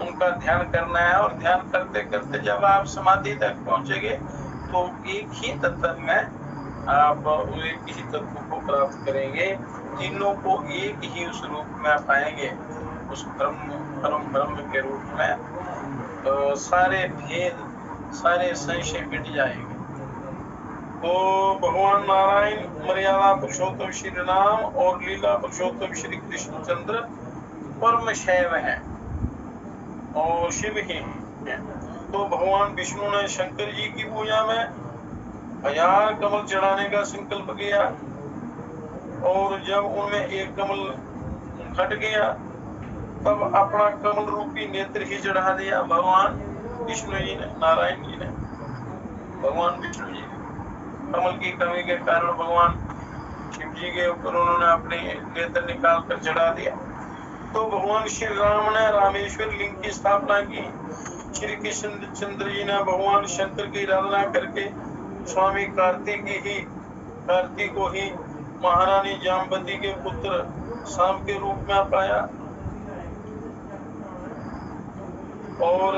उनका ध्यान करना है, और ध्यान करते करते जब आप समाधि तक पहुंचेंगे तो एक ही तत्व में आप एक ही तत्व को प्राप्त करेंगे। तीनों को एक ही उस रूप में पाएंगे, उस परम ब्रह्म के रूप में। तो सारे भेद, सारे संशय मिट जाएंगे। तो भगवान नारायण मर्यादा पुरुषोत्तम श्री राम और लीला पुरुषोत्तम श्री कृष्णचंद्र परम शैव है और शिव ही है। तो भगवान विष्णु ने शंकर जी की पूजा में 1000 कमल चढ़ाने का संकल्प किया, और जब उनमें एक कमल घट गया तब अपना कमल रूपी नेत्र ही चढ़ा दिया भगवान विष्णु जी ने, नारायण जी ने, भगवान विष्णु जी ने। कमल की कमी के कारण भगवान शिव जी के ऊपर उन्होंने अपने नेत्र निकाल कर चढ़ा दिया। तो भगवान श्री राम ने रामेश्वर लिंग की स्थापना की। श्री कृष्ण चंद्र जी ने भगवान शंकर की आराधना करके स्वामी कार्तिक को ही महारानी जामवती के पुत्र शाम के रूप में पाया। और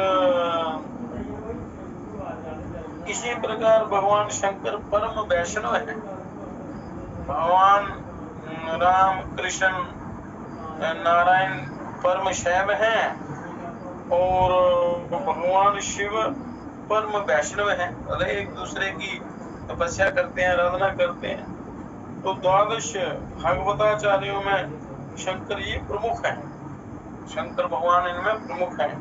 इसी प्रकार भगवान शंकर परम वैष्णव है। भगवान राम कृष्ण नारायण परम शैव है, और भगवान शिव परम वैष्णव है। एक दूसरे की तपस्या करते हैं, आराधना करते हैं। तो 12 भागवताचार्यों में शंकर जी प्रमुख हैं, शंकर भगवान इनमें प्रमुख हैं।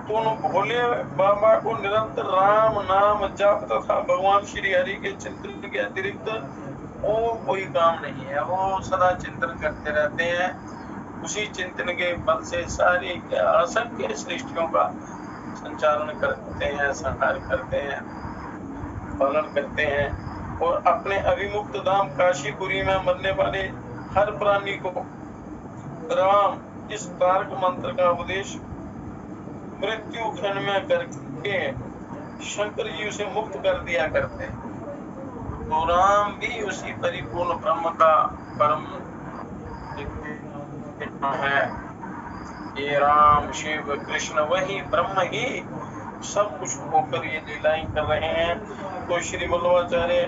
तो उन भोले बाबा को निरंतर राम नाम जाप तथा भगवान श्री हरि के चिंतन के अतिरिक्त और कोई काम नहीं है। वो सदा चिंतन करते रहते हैं। उसी चिंतन के बल से सारी असंख्य सृष्टियों का संचालन करते हैं, संहार करते हैं, पालन करते हैं। और अपने अभिमुक्त धाम काशीपुरी में मरने वाले हर प्राणी को राम इस तारक मंत्र का उपदेश मृत्यु क्षण में करके शंकर जी उसे मुक्त कर दिया करते हैं। तो राम भी उसी परिपूर्ण ब्रह्म का परम है। ये राम शिव कृष्ण वही ब्रह्म ही सब कुछ होकर ये लीलाएं कर रहे हैं। तो श्री वल्लभाचार्य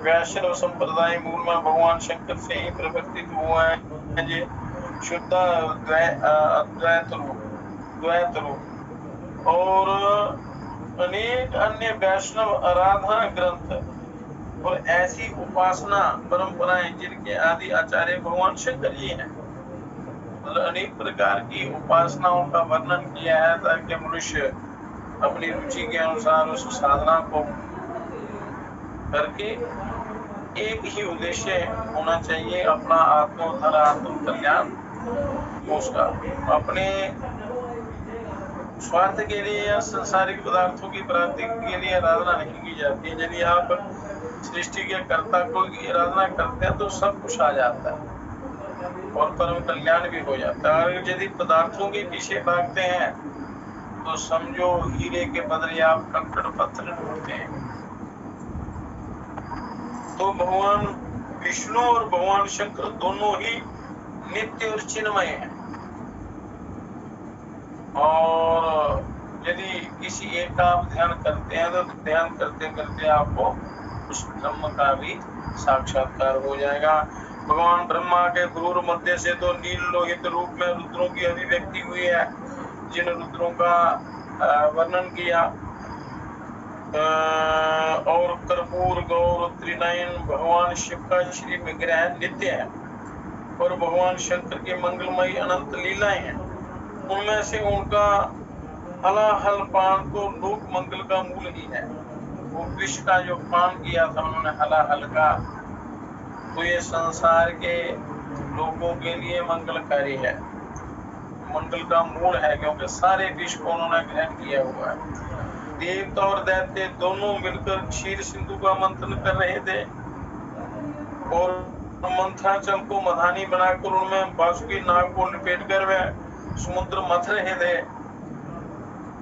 वैष्णव संप्रदाय मूल में भगवान शंकर से ही प्रवर्तित हुआ है। ये शुद्ध द्वैत रूप और अनेक अन्य वैष्णव आराधना ग्रंथ और ऐसी उपासना परंपराएं जिनके आदि आचार्य भगवान शंकर जी हैं। अनेक प्रकार की उपासनाओं का वर्णन किया है ताकि मनुष्य अपनी रुचि के अनुसार उस साधना को करके एक ही उद्देश्य होना चाहिए, अपना आत्मोद्धार, आत्म कल्याण। उसका अपने स्वार्थ के लिए या संसारिक पदार्थों की प्राप्ति के लिए आराधना नहीं की जाती है। यदि आप सृष्टि के कर्ता को आराधना करते हैं तो सब कुछ आ जाता है और परम कल्याण भी हो जाता है। और यदि पदार्थों के पीछे भागते हैं तो समझो हीरे के बदले आप कंकड़ पत्थर ढूंढते हैं। तो भगवान विष्णु और भगवान शंकर दोनों ही नित्य और चिन्मय हैं। और यदि किसी एक का आप ध्यान करते हैं तो ध्यान करते करते आपको उस ब्रह्म का भी साक्षात्कार हो जाएगा। भगवान ब्रह्मा के क्रूर मध्य से तो नील लोहित रूप में रुद्रों की अभिव्यक्ति हुई है, जिन रुद्रों का वर्णन किया। और कर्पूर गौर त्रिनयन भगवान शिव का श्री विग्रह नित्य है और भगवान शंकर की मंगलमयी अनंत लीलाएं हैं। उनमें से उनका हलाहल पान तो लोक मंगल का मूल ही है। वो विष का जो पान किया था उन्होंने हलाहल का, तो ये संसार के लोगों के लिए मंगलकारी है, मंगल का मूल है, क्योंकि सारे विष को उन्होंने ग्रहण किया हुआ है। देवता और दैत्य दोनों मिलकर क्षीर सिंधु का मंथन कर रहे थे और मंथनाचल को मधानी बनाकर उनमें बासुकी नाग को लपेट कर वे समुद्र मथ रहे थे।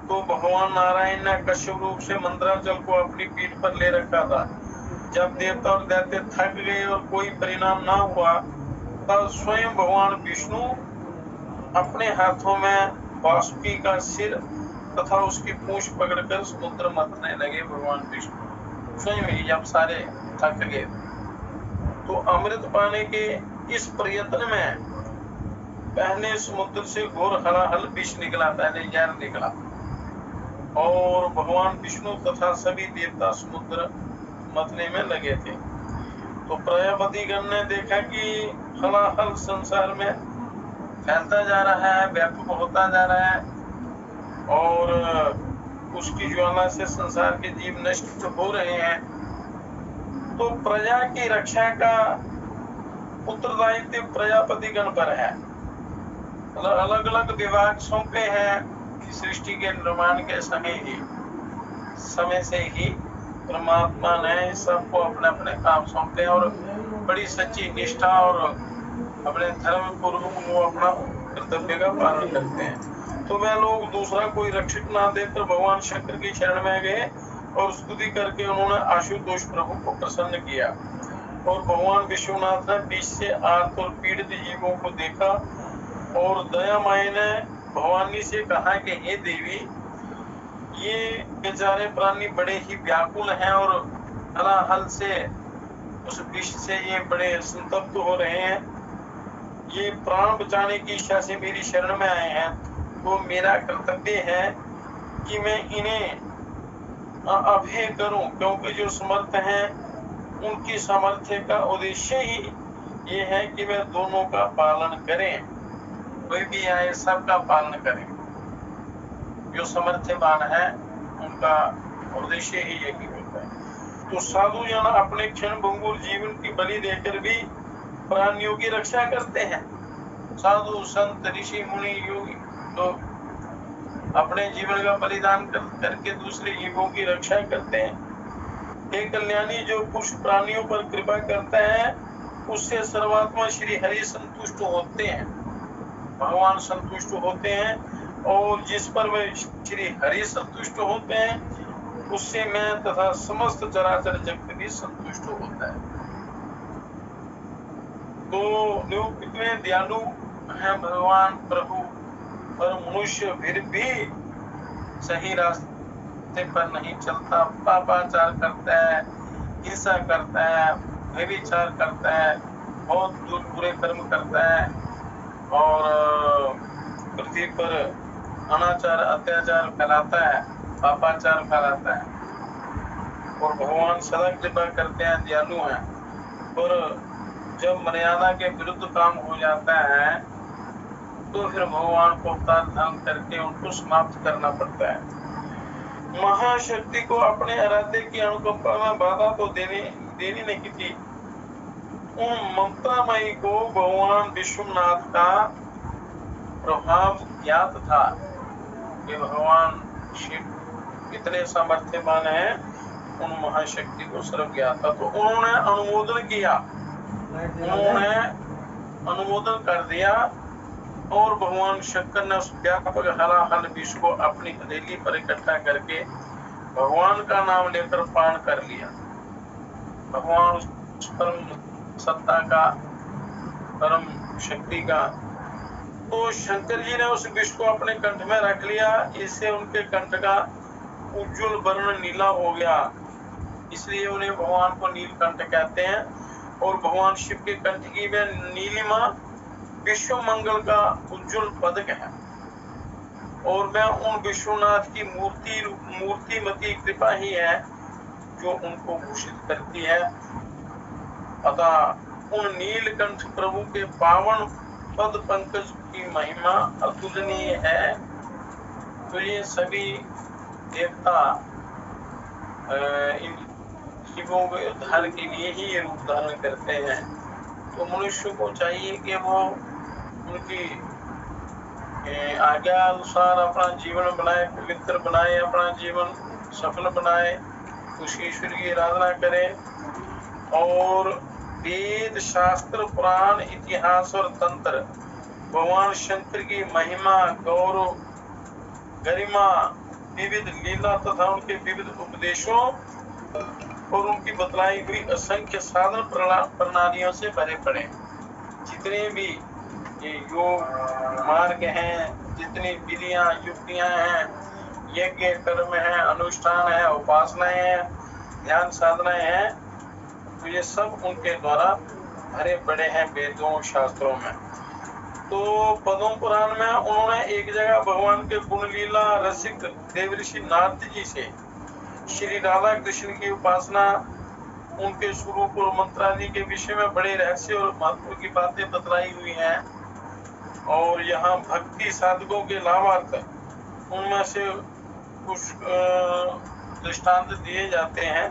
तो भगवान नारायण ने कश्यप रूप से मंत्राचल को अपनी पीठ पर ले रखा था। जब देवता और दैत्य थक गए और कोई परिणाम ना हुआ तब स्वयं भगवान विष्णु अपने हाथों में बासुकी का सिर तथा उसकी पूंछ पकड़कर समुद्र मथने लगे। भगवान विष्णु स्वयं ही जब सारे थक गए तो अमृत पाने के इस प्रयत्न में पहले समुद्र से घोर हलाहल विष निकला, पहले जहर निकला और भगवान विष्णु तथा सभी देवता समुद्र मथने में लगे थे। तो प्रजापति गण ने देखा कि हलाहल संसार में फैलता जा रहा है, व्यापक होता जा रहा है और उसकी ज्वाला से संसार के जीव नष्ट हो रहे हैं। तो प्रजा की रक्षा का उत्तरदायित्व प्रजापति गण पर है। अलग अलग विभाग सौंपे हैं। सृष्टि के निर्माण के समय से ही परमात्मा ने सबको अपने अपने काम सौंपे और बड़ी सच्ची निष्ठा और अपने धर्म पूर्वक वो अपना कर्तव्य का पालन करते हैं। तो वे लोग दूसरा कोई रक्षक ना देकर भगवान शंकर की शरण में गए और स्तुति करके उन्होंने आशुतोष प्रभु को प्रसन्न किया। और भगवान विश्वनाथ ने बीच से आर्त और पीड़ित जीवों को देखा और दयामय ने भवानी से कहा कि हे देवी, ये बेचारे प्राणी बड़े ही व्याकुल हैं और हलाहल से उस विष से ये बड़े संतप्त हो रहे हैं। ये प्राण बचाने की इच्छा से मेरी शरण में आए हैं, तो मेरा कर्तव्य है कि मैं इन्हें अभय करूं, क्योंकि जो समर्थ हैं उनकी सामर्थ्य का उद्देश्य ही ये है कि वे दोनों का पालन करें। कोई भी आए सबका पालन करें। जो समर्थवान है उनका उद्देश्य ही यही होता है। तो साधु जन अपने क्षण भंगुर जीवन की बलि देकर भी प्राणियों की रक्षा करते हैं। साधु संत ऋषि मुनि योगी लोग अपने जीवन का बलिदान करके दूसरे जीवों की रक्षा करते हैं। एक कल्याणी जो पुरुष प्राणियों पर कृपा करता है उससे सर्वात्मा श्री हरि संतुष्ट होते हैं, भगवान संतुष्ट होते हैं और जिस पर वे श्री हरि संतुष्ट होते हैं उससे मैं तथा समस्त चराचर जगत भी संतुष्ट होता है। तो लोग कितने दयालु हैं भगवान प्रभु, पर मनुष्य फिर भी सही रास्ते पर नहीं चलता, पापाचार करता है, हिंसा करता है, व्यभिचार करता है, बहुत दूर बुरे कर्म करता है और पृथ्वी पर अनाचार अत्याचार फैलाता है, पापाचार फैलाता है। और भगवान सदा कृपा करते हैं, दयालु हैं, पर जब मर्यादा के विरुद्ध काम हो जाता है तो फिर भगवान को अवतार धारण करके उनको समाप्त करना पड़ता है। महाशक्ति को अपने आराध्य की अनुकंपा में बाधा तो देनी नहीं थी। उन ममतामयी को भगवान विश्वनाथ का प्रभाव ज्ञात था कि भगवान शिव इतने सामर्थ्यवान हैं, उन महाशक्ति को सर्व ज्ञात था। तो उन्होंने अनुमोदन किया, उन्होंने अनुमोदन कर दिया और भगवान शंकर ने उस व्यापक हलाहल विश्व को अपनी हथेली पर इकट्ठा करके भगवान का नाम लेकर पान कर लिया। भगवान उस परम सत्ता का, परम शक्ति का। तो शंकर जी ने उस विश्व को अपने कंठ में रख लिया। इससे उनके कंठ का उज्जवल वर्ण नीला हो गया, इसलिए उन्हें भगवान को नीलकंठ कहते हैं। और भगवान शिव के कंठ की वह नीलिमा विश्व मंगल का उज्जवल पदक है और वह उन विश्वनाथ की मूर्तिमती कृपा ही है जो उनको भूषित करती है। अतः उन नीलकंठ प्रभु के पावन पद पंकज की महिमा अतुलनीय है। तो ये सभी देवता इन शिवों के उद्धार के लिए ही रूप धारण करते हैं। तो मनुष्य को चाहिए कि वो उनकी आज्ञा अनुसार अपना जीवन बनाए, पवित्र बनाए, अपना जीवन सफल बनाए, उस ईश्वर की आराधना करे और वेद शास्त्र पुराण इतिहास और तंत्र भगवान शंकर की महिमा गौरव गरिमा विविध लीला तथा उनके विविध उपदेशों और उनकी बतलाई हुई असंख्य साधन प्रणालियों से भरे पड़े। जितने भी ये योग मार्ग हैं, जितनी विधियां युक्तियां हैं, यज्ञ कर्म है, अनुष्ठान है, उपासनाएं हैं, ध्यान साधनाएं हैं, तो ये सब उनके द्वारा भरे पड़े हैं वेदों शास्त्रों में। तो पद्म पुराण में उन्होंने एक जगह भगवान के गुण लीला रसिक देवऋषि नारद जी से श्री राधा कृष्ण की उपासना, उनके स्वरूप और मंत्रादि के विषय में बड़े रहस्य और महत्व की बातें बतलाई हुई हैं। और यहाँ भक्ति साधकों के लाभार्थ उनमें से कुछ दृष्टांत दिए जाते हैं।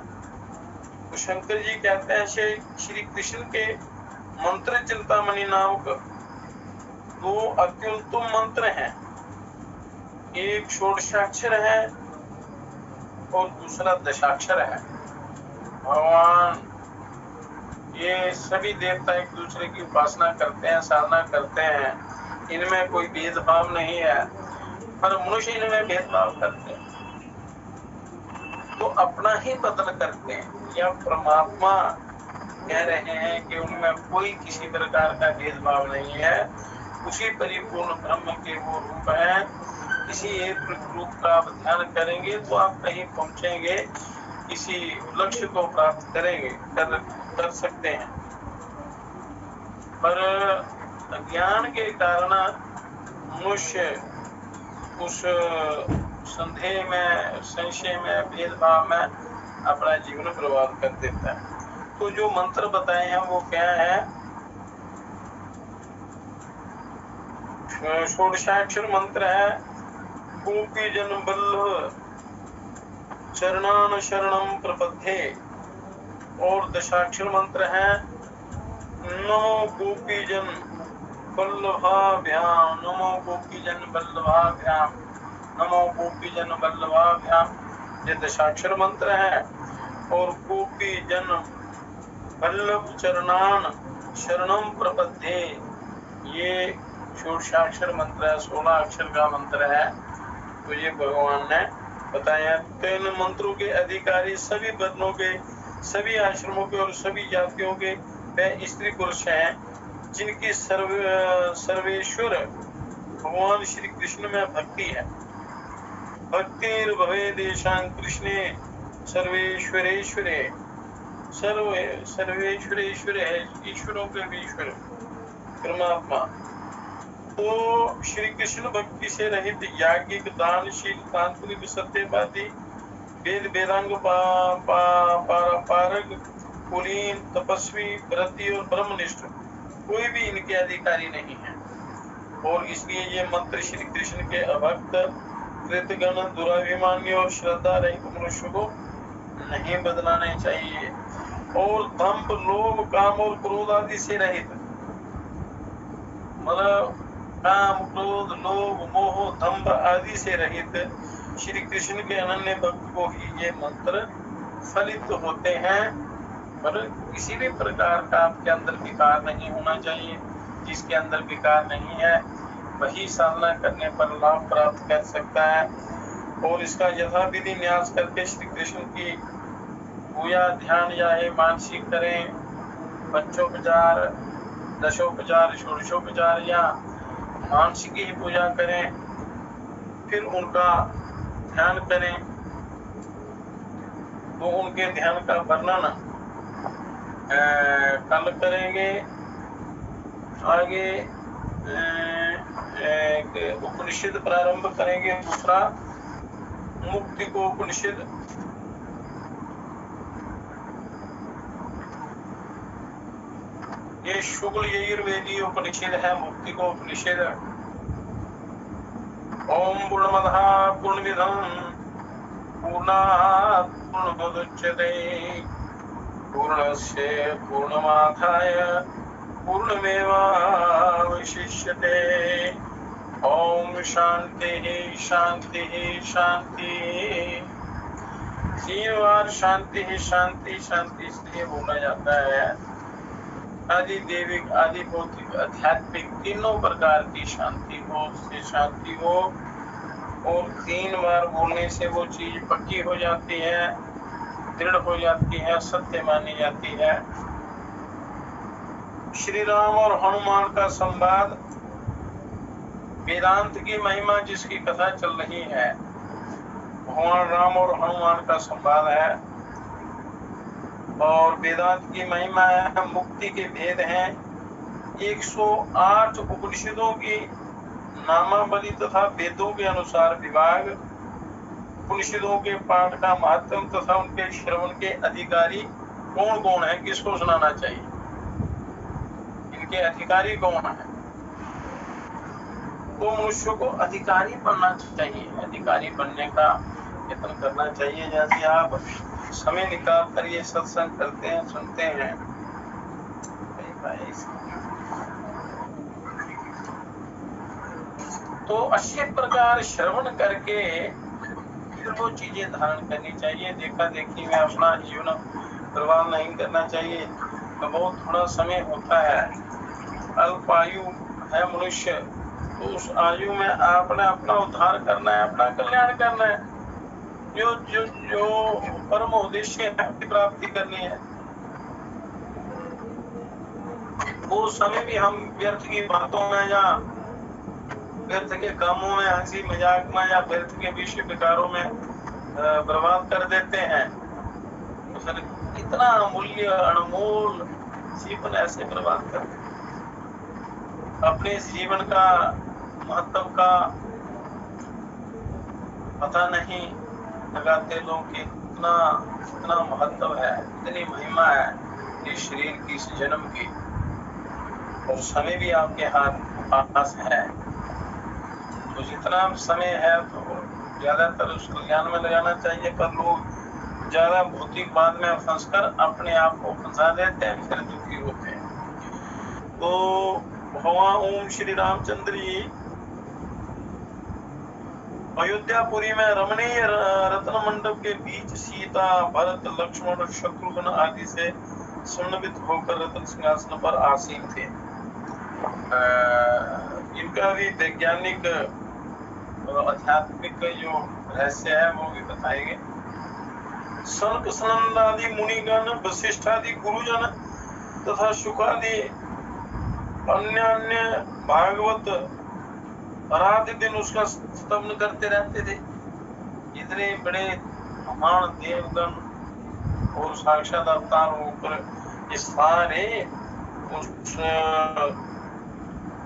तो शंकर जी कहते हैं श्री कृष्ण के मंत्र चिंतामणि नामक दो अत्युत्तम मंत्र हैं, एक षोडशाक्षर है और दूसरा दशाक्षर है। भगवान ये सभी देवता एक दूसरे की उपासना करते हैं, साधना करते हैं, इनमें कोई भेदभाव नहीं है, पर मनुष्य इनमें भेदभाव करते हैं तो अपना ही बदल करते हैं। या परमात्मा कह रहे हैं कि उनमें कोई किसी प्रकार का भेदभाव नहीं है, उसी परिपूर्ण ब्रह्म के वो रूप है। किसी एक रूप का आप ध्यान करेंगे तो आप कहीं पहुंचेंगे, किसी लक्ष्य को प्राप्त करेंगे, कर सकते हैं। पर अज्ञान के कारण मनुष्य उस संदेह में, संशय में, भेदभाव में अपना जीवन बर्बाद कर देता है। तो जो मंत्र बताए हैं वो क्या है? षोडशाक्षर मंत्र है गोपी जन बल्लभ चरणान शरणम प्रपद्ये, और दशाक्षर मंत्र है नमो गोपी जन बल्लभाभ्याम, नमो गोपी जन बल्लभाभ्याम, नमो गोपी जन बल्लभाभ्याम। ये दशाक्षर मंत्र है। और गोपी जन बल्लभ चरणान शरणम प्रपद्ये, ये षोडशाक्षर मंत्र है, 16 अक्षर का मंत्र है। तो ये भगवान ने बताया। तो इन मंत्रों के अधिकारी सभी वर्णों के, सभी आश्रमों के और सभी जातियों के वह स्त्री पुरुष हैं जिनकी सर्वेश्वर भगवान श्री कृष्ण में भक्ति है। भक्तिर भवे देशां कृष्णे सर्वेश्वरेश्वरे, सर्वेश्वरेश्वर है, ईश्वरों के भी ईश्वर परमात्मा। तो श्री कृष्ण भक्ति से रहित याज्ञिक, दानशील, तांत्रिक, सत्यवादी, वेद वेदांग पारग, कुलीन, तपस्वी, व्रती और ब्रह्मनिष्ठ कोई भी इनके अधिकारी नहीं है। और इसलिए ये मंत्र श्री कृष्ण के अभक्त, कृतगण, दुराभिमानी और श्रद्धा रहित मनुष्य को नहीं बदलाने चाहिए। और दंभ, लोभ, काम और क्रोध आदि से रहित, मतलब काम, क्रोध, लोभ, मोह, दंभ आदि से रहित श्री कृष्ण के अनन्य भक्त को ही ये मंत्र फलित होते हैं। पर किसी भी प्रकार का आपके अंदर विकार नहीं होना चाहिए। जिसके अंदर विकार नहीं है वही साधना करने पर लाभ प्राप्त कर सकता है। और इसका यथा विधि न्यास करके श्री कृष्ण की पूजा ध्यान या मानसिक करें, पंचोपचार, दशोपचार, षोडशोपचार या मानसिक ही पूजा करें, फिर उनका ध्यान करें। तो उनके ध्यान का वर्णन कल करेंगे। आगे एक उपनिषद प्रारंभ करेंगे, दूसरा मुक्ति को उपनिषद। ये शुक्ल यजुर्वेदीय उपनिषद है, मुक्ति को उपनिषद। ओम पूर्णमदः पूर्णमिदं पूर्णात् पूर्णमुदच्यते पूर्णस्य पूर्णमादाय पूर्णमेवावशिष्यते। ओम शांति शांति शांति। 3 बार शांति शांति शांति इसलिए बोला जाता है। आदि देविक, आदि भौतिक, आध्यात्मिक तीनों प्रकार की शांति हो, उससे शांति हो। और 3 बार बोलने से वो चीज पक्की हो जाती है, दृढ़ हो जाती है, सत्य मानी जाती है। श्री राम और हनुमान का संवाद, वेदांत की महिमा जिसकी कथा चल रही है, भगवान राम और हनुमान का संवाद है। और वेदांत की महिमा है, मुक्ति के भेद हैं। 108 उपनिषदों की नामावली तथा वेदों के अनुसार विभाग, उपनिषदों के पाठ का महत्व तथा उनके श्रवण के अधिकारी कौन कौन है, किसको सुनाना चाहिए, इनके अधिकारी कौन है। तो मनुष्य को अधिकारी बनना चाहिए, अधिकारी बनने का यत्न करना चाहिए। जैसे आप समय निकाल कर ये सत्संग करते हैं, सुनते हैं, तो अच्छे प्रकार श्रवण करके फिर वो चीजें धारण करनी चाहिए। देखा देखी में अपना जीवन बर्बाद नहीं करना चाहिए। तो बहुत थोड़ा समय होता है, अल्प आयु है मनुष्य, तो उस आयु में आपने अपना उद्धार करना है, अपना कल्याण करना है। जो जो जो परम उद्देश्य है, प्राप्ति करनी है, वो समय भी हम व्यर्थ की बातों में या व्यर्थ के कामों में, हंसी मजाक में या व्यर्थ के विषय विकारों में बर्बाद कर देते हैं। तो फिर इतना अमूल्य अनमोल जीवन ऐसे बर्बाद कर देते। अपने जीवन का महत्व का पता नहीं लगाते लोग कि इतना महत्व है, इतनी महिमा है इस शरीर की, इस जन्म की। और समय भी आपके हाथ पास है, तो जितना समय है तो ज्यादातर उस कल्याण में लगाना चाहिए। पर लोग ज्यादा भौतिक बात में फंसकर अपने आप को फंसा देते हैं, फिर दुखी होते हैं। तो भगवान ओम श्री रामचंद्र जी अयोध्यापुरी में रमणीय रत्न मंडप के बीच सीता, भरत, लक्ष्मण, शत्रुघ्न आदि से समन्वित होकर रत्न सिंहासन पर आसीन थे। इनका भी वैज्ञानिक और आध्यात्मिक जो रहस्य है वो भी बताएंगे। सनक सनंद आदि मुनिगण, वशिष्ठ आदि गुरुजन तथा शुकादि अन्य भागवत रात दिन उसका स्तवन करते रहते थे। इतने बड़े महान देवगण और साक्षात अवतार होकर ये सारे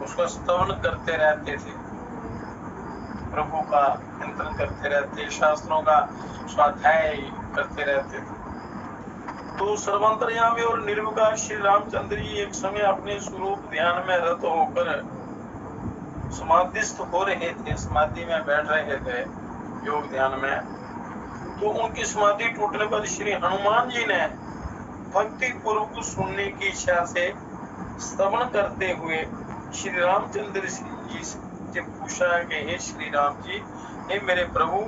उसका स्तवन करते रहते थे, प्रभु का चिंतन करते रहते, शास्त्रों का स्वाध्याय करते रहते थे। तो सर्वांतर्यामी और निर्विकार श्री रामचंद्र जी एक समय अपने स्वरूप ध्यान में रत होकर समाधिस्थ हो रहे थे, समाधि में बैठ रहे थे योग ध्यान में। तो उनकी समाधि टूटने पर श्री हनुमान जी ने भक्ति पूर्वक सुनने की इच्छा से स्तवन करते हुए श्री रामचंद्र जी से पूछा कि हे श्री राम जी, हे मेरे प्रभु,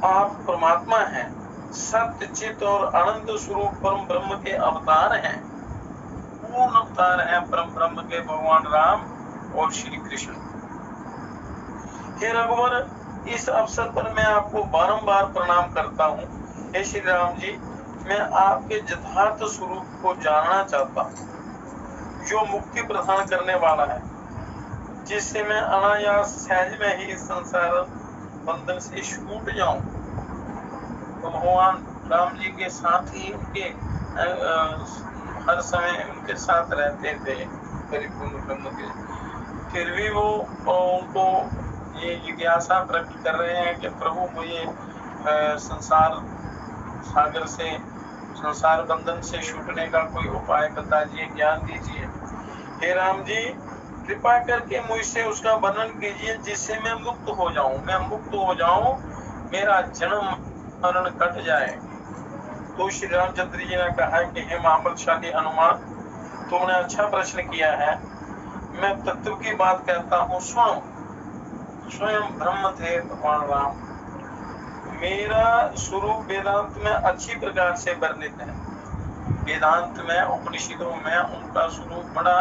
आप परमात्मा हैं, सत्य चित और आनंद स्वरूप परम ब्रह्म के अवतार हैं, पूर्ण अवतार हैं परम ब्रह्म के भगवान राम और श्री कृष्ण। हे रघुवर, इस अवसर पर मैं आपको बारंबार प्रणाम करता हूँ। हे श्री राम जी, मैं आपके यथार्थ स्वरूप को जानना चाहता हूँ, जो मुक्ति प्रदान करने वाला है, जिससे मैं अनायास सहज में ही संसार बंधन से छूट जाऊं। तो भगवान राम जी के साथ ही उनके हर समय उनके साथ रहते थे परिपूर्ण ब्रह्म के। फिर भी वो उनको ये जिज्ञासा प्रकट कर रहे हैं कि प्रभु मुझे संसार सागर से, संसार बंधन से छूटने का कोई उपाय बताइए, ज्ञान दीजिए। हे राम जी, कृपा करके मुझसे उसका वर्णन कीजिए जिससे मैं मुक्त हो जाऊं, मैं मुक्त हो जाऊं, मेरा जन्म मरण कट जाए। तो श्री रामचंद्र जी ने कहा कि हे महाबलशाली हनुमान, तुमने अच्छा प्रश्न किया है। मैं तत्व की बात कहता हूँ, सुनो। स्वयं ब्रह्म थे भगवान राम। मेरा स्वरूप वेदांत में अच्छी प्रकार से वर्णित है। वेदांत में, उपनिषदों में उनका स्वरूप बड़ा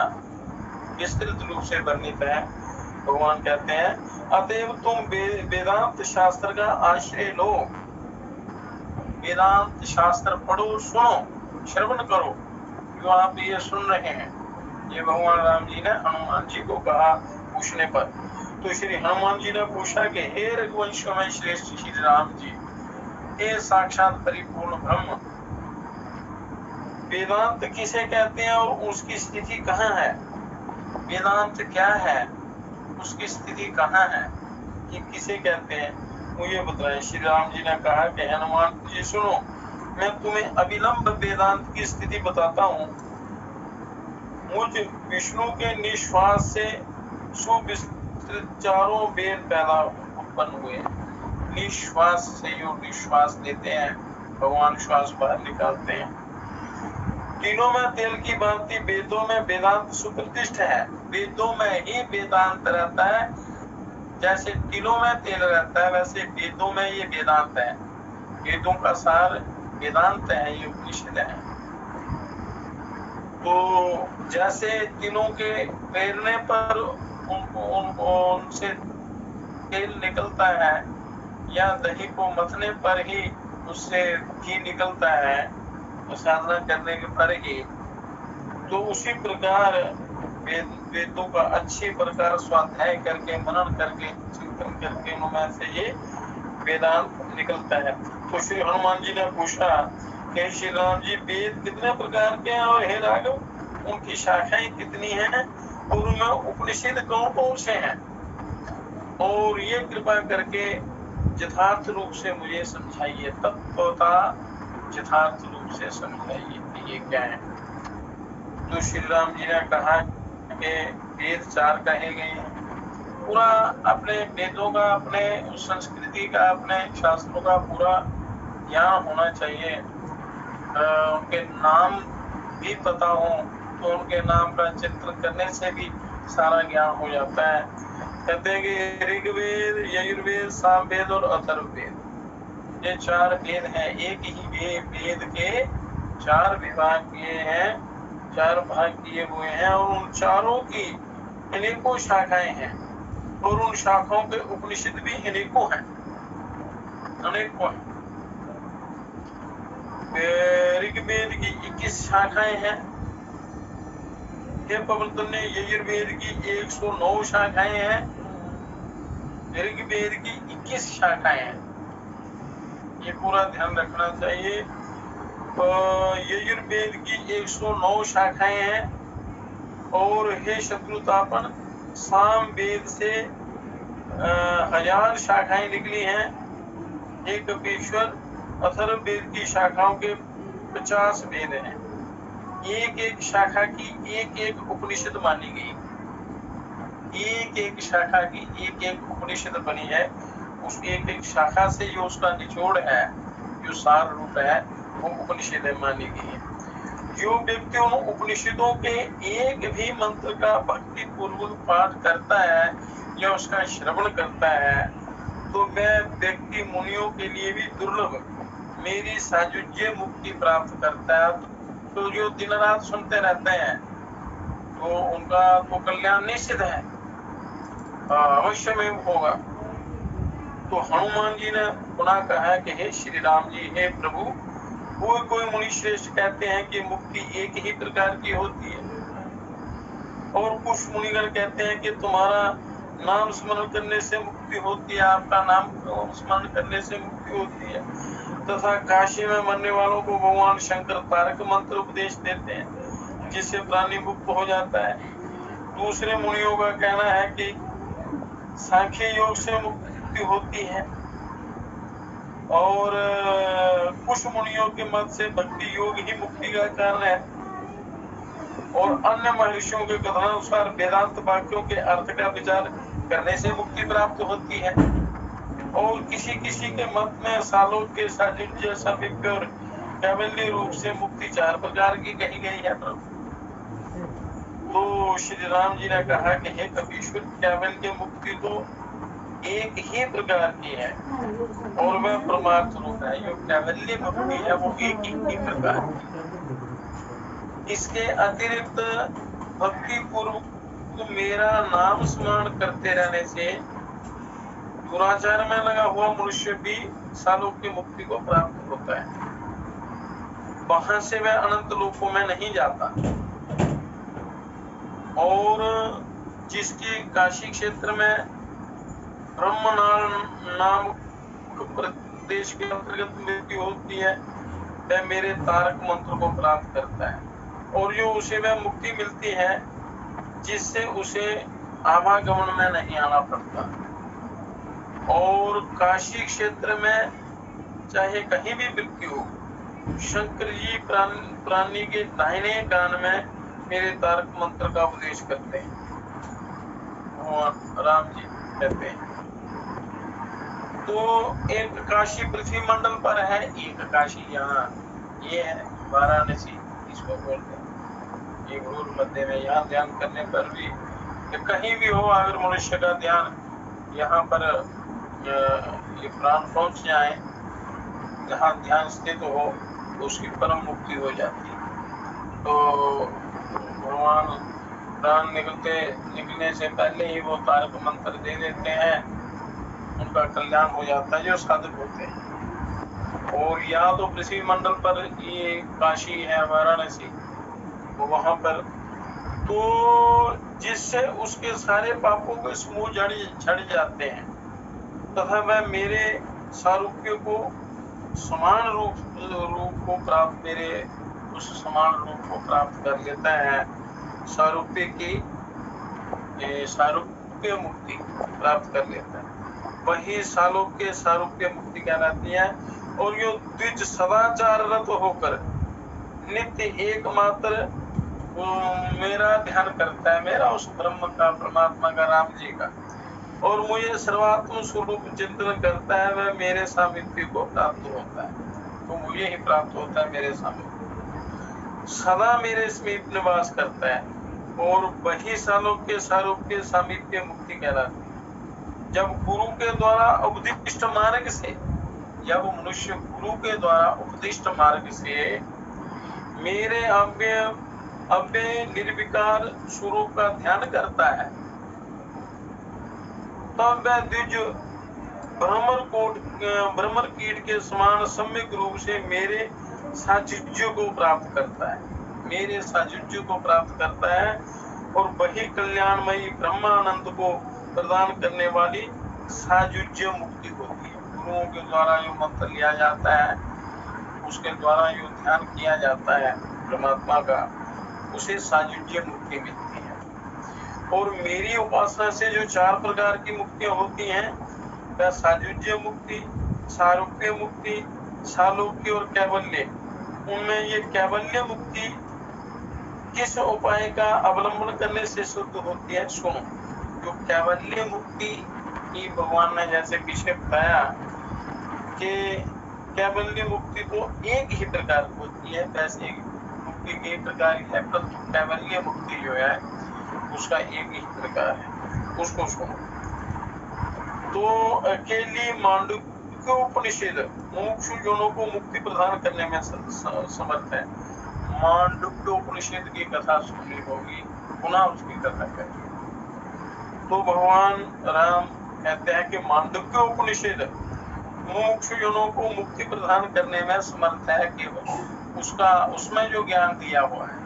विस्तृत रूप से वर्णित है। भगवान कहते हैं, अतएव तुम वेदांत शास्त्र का आश्रय लो, वेदांत शास्त्र पढ़ो, सुनो, श्रवण करो, जो आप ये सुन रहे हैं। ये भगवान राम जी ने हनुमान जी को कहा पूछने पर। तो श्री हनुमान जी ने पूछा कि हे रघुवंश में श्रेष्ठ श्री राम जी, हे साक्षात परिपूर्ण ब्रह्म, वेदांत किसे कहते हैं और उसकी स्थिति कहाँ है? वेदांत क्या है, उसकी स्थिति कहाँ है, ये किसे कहते हैं, मुझे बताएं। श्री राम जी ने कहा कि हनुमान जी सुनो, मैं तुम्हें अविलंब वेदांत की स्थिति बताता हूँ। मुझ विष्णु के निश्वास से सुविस्तृत चारों वेद पैदा उत्पन्न हुए। निश्वास से जो निश्वास लेते हैं, भगवान श्वास बाहर निकालते हैं। तीनों में तेल की भांति वेदों में वेदांत सुप्रतिष्ठ है। वेदों में ही वेदांत रहता है, जैसे तीनों में तेल रहता है वैसे वेदों में ये वेदांत है। वेदों का सार वेदांत है, ये उपनिषद है। तो जैसे तीनों के प्रेरणे पर उनसे तेल निकलता है, या दही को मथने पर ही उससे घी निकलता है, साधना करने के पर ही, तो उसी प्रकार वेदों का अच्छी प्रकार स्वाध्याय करके, मनन करके, चिंतन करके उनमें से ये वेदांत निकलता है। तो श्री हनुमान जी ने पूछा कि श्री राम जी, वेद कितने प्रकार के हैं और हे राघव उनकी शाखाएं कितनी हैं और उनमें उपनिषद कौन कौन से हैं, और ये कृपा करके यथार्थ रूप से मुझे समझाइए, तत्वता यथार्थ रूप से समझाइए कि ये क्या है। तो श्री राम जी ने कहा कि वेद 4 कहे गए हैं। पूरा अपने वेदों का, अपने संस्कृति का, अपने शास्त्रों का पूरा ज्ञान होना चाहिए। उनके नाम भी पता हो तो उनके नाम का चिंतन करने से भी सारा ज्ञान हो जाता है। कहते हैं कि ऋग्वेद, यजुर्वेद, सामवेद और अथर्ववेद, ये 4 वेद हैं। एक ही वेद के 4 विभाग किए हैं, 4 भाग किए हुए हैं, और उन चारों की अनेकों शाखाएं हैं, और उन शाखाओं के उपनिषद भी अनेकों हैं, अनेकों हैं। ऋग्वेद की 21 शाखाएं हैं। प्रवर्तन यजुर्वेद की 109 शाखाएं हैं, ऋग्वेद की 21 शाखाएं हैं। ये पूरा ध्यान रखना चाहिए। यजुर्वेद की 109 शाखाएं हैं, और हे शत्रुतापन, सामवेद से 1000 शाखाएं निकली हैं। हे कपीश्वर, अथर्ववेद की शाखाओं के 50 वेद हैं। एक एक शाखा की एक एक उपनिषद मानी गई, एक एक शाखा की एक एक उपनिषद बनी है। उस एक एक शाखा से जो उसका निचोड़ है, जो सार रूप है, वो उपनिषद मानी गई है। जो व्यक्ति उन उपनिषदों के एक भी मंत्र का भक्ति पूर्वक पाठ करता है या उसका श्रवण करता है तो वह व्यक्ति मुनियों के लिए भी दुर्लभ मेरी सायुज्य मुक्ति प्राप्त करता है। तो जो दिन रात सुनते रहते हैं तो उनका तो कल्याण निश्चित है, अवश्य में होगा। तो हनुमान जी ने पुनः कहा कि हे श्री राम जी, हे प्रभु, कोई मुनि श्रेष्ठ कहते हैं कि मुक्ति एक ही प्रकार की होती है और कुछ मुनिगण कहते हैं कि तुम्हारा नाम स्मरण करने से मुक्ति होती है, आपका नाम स्मरण करने से मुक्ति होती है। तथा काशी में मरने वालों को भगवान शंकर तारक मंत्र उपदेश देते हैं जिससे प्राणी मुक्त हो जाता है। दूसरे मुनियों का कहना है कि सांख्य योग से मुक्ति होती है और कुछ मुनियों के मत से भक्ति योग ही मुक्ति का कारण है और अन्य महर्षियों के कथनानुसार वेदांत वाक्यों के अर्थ का विचार करने से मुक्ति प्राप्त होती है और किसी किसी के मत में सालोक्य, सायुज्य, सामीप्य और कैवल्य रूप से मुक्ति 4 प्रकार की कही गई है। तो श्री राम जी ने कहा कि हे कपीश्वर, कैवल्य मुक्ति तो एक ही प्रकार की है और वह परमार्थ रूप है। जो कैवल्य मुक्ति है वो एक ही प्रकार की। इसके अतिरिक्त भक्ति पूर्वक मेरा नाम स्मरण करते रहने से दुराचार में लगा हुआ मनुष्य भी सालोक्य मुक्ति को प्राप्त होता है। वहां से वह अनंत लोकों में नहीं जाता और जिसकी काशी क्षेत्र में ब्रह्मनाल नाम प्रदेश के अंतर्गत मृत्यु होती है वह मेरे तारक मंत्र को प्राप्त करता है और जो उसे वह मुक्ति मिलती है जिससे उसे आवागमन में नहीं आना पड़ता। और काशी क्षेत्र में चाहे कहीं भी मृत्यु हो, शंकर जी प्राणी के दाहिने कान में मेरे तारक मंत्र का उपदेश करते हैं और राम जी कहते हैं। तो एक काशी पृथ्वी मंडल पर है, एक काशी यहाँ ये है वाराणसी इसको बोलते हैं। ये घोर मध्य में यहाँ ध्यान करने पर भी कहीं भी हो अगर मनुष्य का ध्यान यहाँ पर ये प्राण पहुंच जाए, जहाँ ध्यान स्थित हो तो उसकी परम मुक्ति हो जाती है। तो भगवान प्राण निकलने से पहले ही वो तारक मंत्र दे देते हैं, उनका कल्याण हो जाता है जो साधक होते हैं। और या तो पृथ्वी मंडल पर ये काशी है वाराणसी, तो वहां पर तो जिससे उसके सारे पापों के समूह झड़ जाते हैं तथा वह मेरे सारूप्य को समान रूप को प्राप्त मेरे उस समान रूप को प्राप्त कर लेता है। सारूप्य मुक्ति प्राप्त कर लेता है, वही सालोक्य सारूप्य मुक्ति कहलाती है। और यो द्विज सदाचार रत होकर नित्य एकमात्र मेरा ध्यान करता है, मेरा उस ब्रह्म का, परमात्मा का, राम जी का, और मुझे सर्वात्म स्वरूप चिंतन करता है, वह मेरे सामीप्य को प्राप्त होता है। तो मुझे ही प्राप्त होता है मेरे सामीप्य, सदा मेरे समीप निवास करता है और वही सालोक्य सारूप्य सामीप्य मुक्ति कहलाती है। जब गुरु के द्वारा उपदिष्ट मार्ग से, जब मनुष्य गुरु के द्वारा उपदिष्ट मार्ग से मेरे अव्यय निर्विकार स्वरूप का ध्यान करता है तब वह द्विज भ्रमर कीट के समान सम्यक रूप से मेरे सायुज्य को प्राप्त करता है, मेरे सायुज्य को प्राप्त करता है। और वही कल्याणमयी ब्रह्मानंद को प्रदान करने वाली सायुज्य मुक्ति होती है। गुरुओं के द्वारा जो मंत्र लिया जाता है, उसके द्वारा जो ध्यान किया जाता है परमात्मा का, उसे सायुज्य मुक्ति मिलती है। और मेरी उपासना से जो 4 प्रकार की मुक्तियां होती हैं, वह सायुज्य मुक्ति, सारूप्य मुक्ति, सालोक्य और कैवल्य। उनमें ये कैवल्य मुक्ति किस उपाय का अवलंबन करने से शुद्ध होती है, सुनो। जो कैवल्य मुक्ति की भगवान ने जैसे पीछे बताया कि कैवल्य मुक्ति तो एक ही प्रकार होती है, वैसे मुक्ति के प्रकार है, परंतु कैवल्य मुक्ति जो है उसका एक ही प्रकार है, उसको सुनो। तो अकेली मांडुक्य उपनिषद मुमुक्षु जनों को मुक्ति प्रदान करने में समर्थ है। मांडुक्य उपनिषद की कथा सुननी होगी, पुनः उसकी कथा करेंगे। तो भगवान राम कहते हैं कि मांडुक्य उपनिषद मुमुक्षु जनों को मुक्ति प्रदान करने में समर्थ है, केवल उसमें जो ज्ञान दिया हुआ है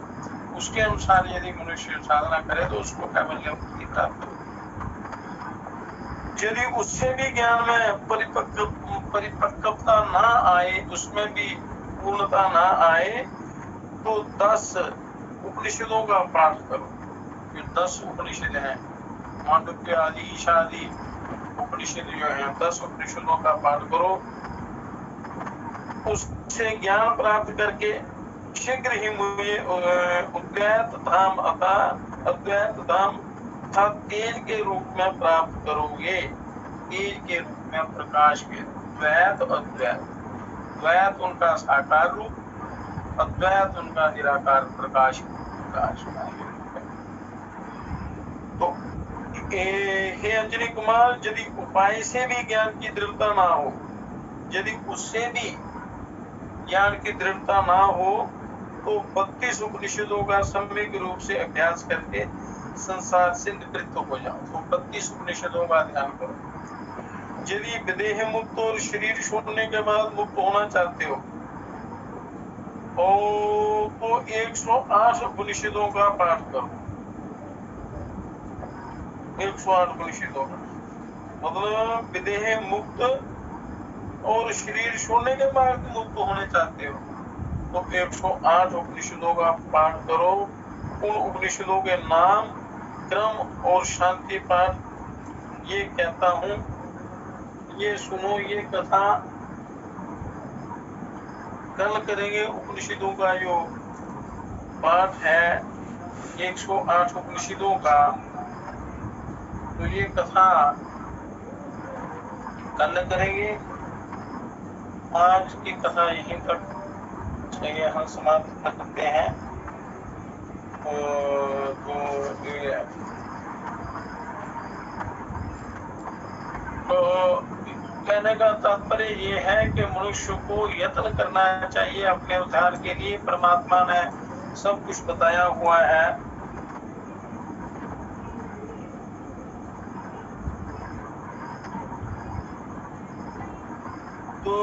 उसके अनुसार यदि मनुष्य साधना करे तो उसको कैवल्य मुक्ति प्राप्त हो। यदि उससे भी ज्ञान में परिपक्वता ना आए, उसमें भी पूर्णता ना आए, तो 10 उपनिषदों का पाठ करो। ये 10 उपनिषद हैं, मांडुक्य आदि ईशादि उपनिषद जो है 10 उपनिषदों का पाठ करो। उससे ज्ञान प्राप्त करके शीघ्र ही मुझे अद्वैत धाम तथा तेज के रूप में प्राप्त करोगे। तेज के रूप में, प्रकाश के, द्वैत अद्वैत, द्वैत उनका साकार रूप, अद्वैत उनका निराकार प्रकाश। तो हे अंजनी कुमार, यदि उपाय से भी ज्ञान की दृढ़ता ना हो, यदि उससे भी ज्ञान की दृढ़ता ना हो, तो 32 उपनिषदों का सम्यक रूप से अभ्यास करके संसार से निवृत्त हो जाओ। तो 32 उपनिषदों का ध्यान करो। यदि विदेह मुक्त और शरीर छोड़ने के बाद मुक्त होना चाहते हो तो 108 उपनिषदों का पाठ करो। 108 उपनिषदों का मतलब विदेह मुक्त और शरीर छोड़ने के बाद मुक्त होने चाहते हो तो 108 उपनिषदों का पाठ करो। उन उपनिषदों के नाम, क्रम और शांति पाठ ये कहता हूँ, ये सुनो। ये कथा कल करेंगे। उपनिषदों का जो पाठ है 108 उपनिषदों का, तो ये कथा कल करेंगे। आज की कथा यहीं तक चलिए हम समाप्त करते हैं। तो कहने का तात्पर्य ये है कि मनुष्य को यत्न करना चाहिए अपने उद्धार के लिए। परमात्मा ने सब कुछ बताया हुआ है। तो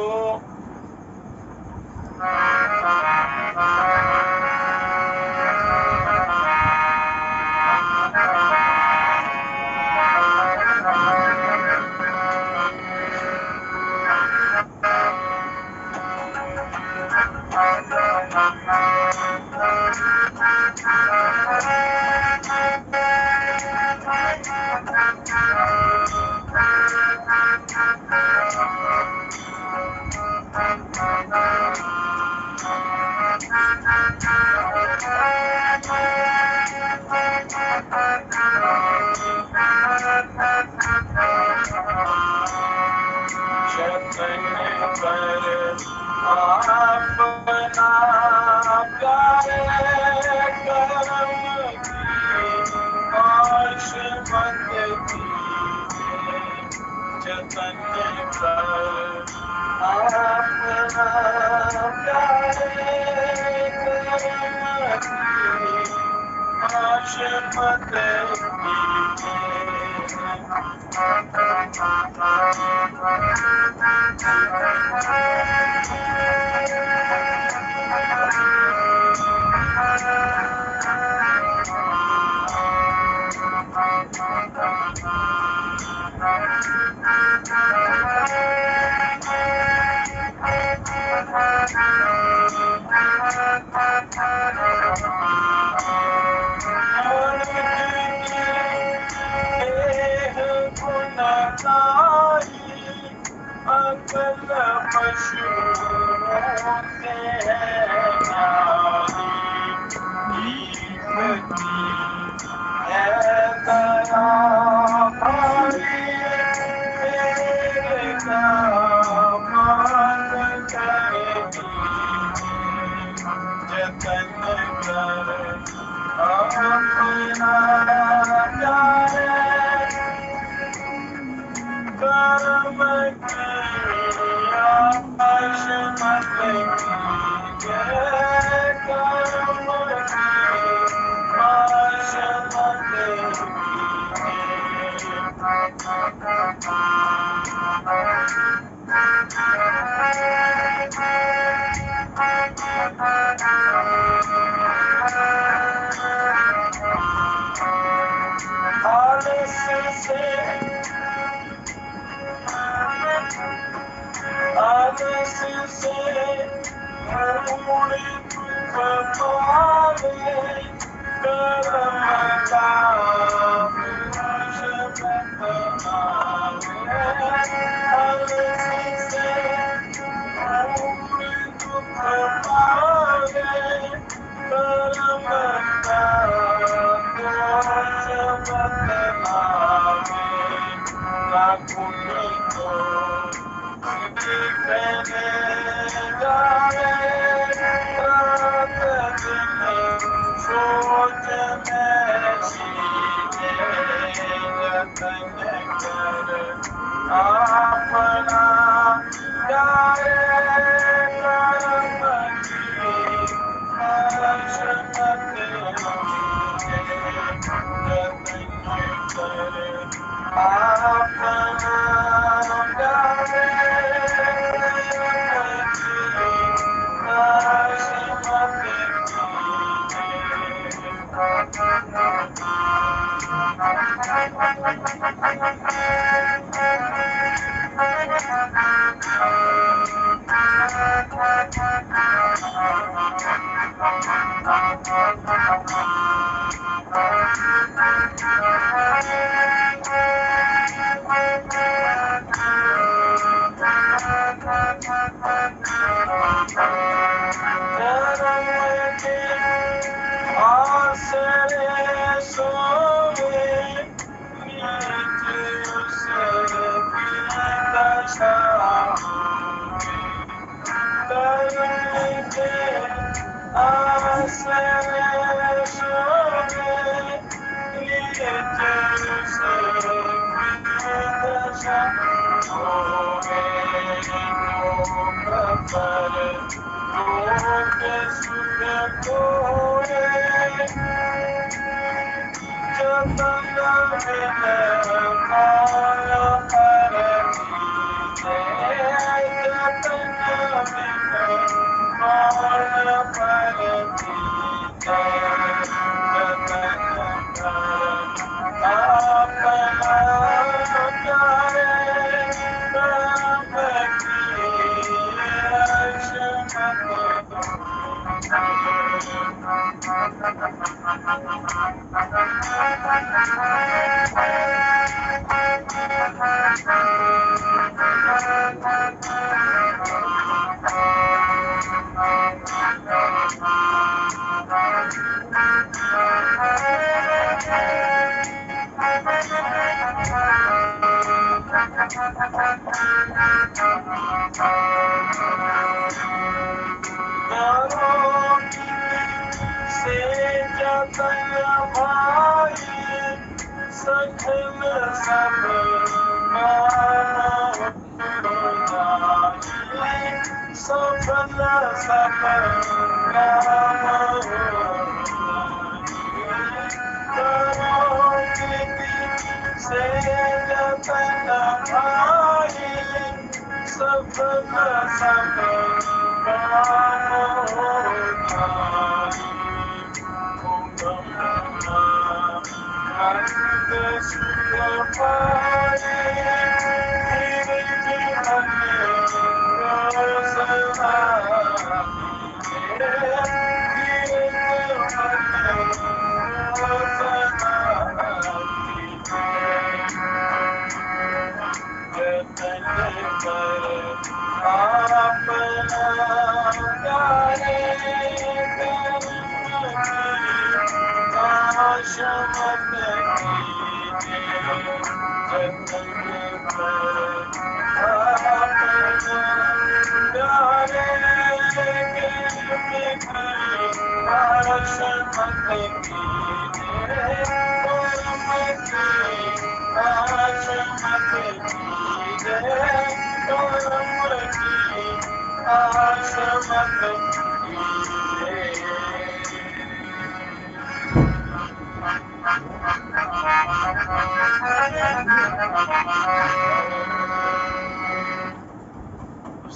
जतन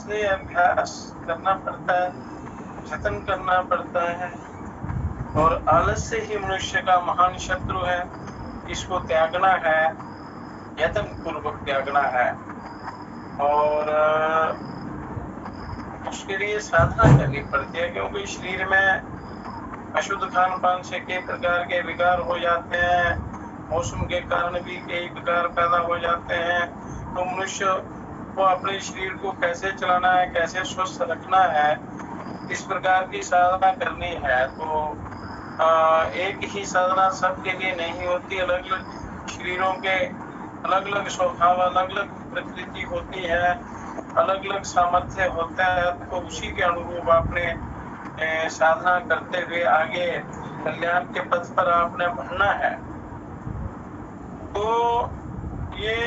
इसलिए अभ्यास करना पड़ता है, जतन करना पड़ता है। और आलस्य ही मनुष्य का महान शत्रु है, इसको त्यागना है, यत्न पूर्वक त्यागना है। और उसके लिए साधना करनी पड़ती है, क्योंकि शरीर में अशुद्ध खान पान से कई प्रकार के विकार हो जाते हैं, मौसम के कारण भी कई विकार पैदा हो जाते हैं। तो मनुष्य को अपने शरीर को कैसे चलाना है, कैसे स्वस्थ रखना है, इस प्रकार की साधना करनी है। तो एक ही साधना सबके लिए नहीं होती, अलग अलग शरीरों के अलग अलग स्वभाव, अलग अलग प्रकृति होती है, अलग अलग सामर्थ्य होता है। तो उसी के अनुरूप आपने साधना करते हुए आगे कल्याण के पथ पर आपने बढ़ना है। तो ये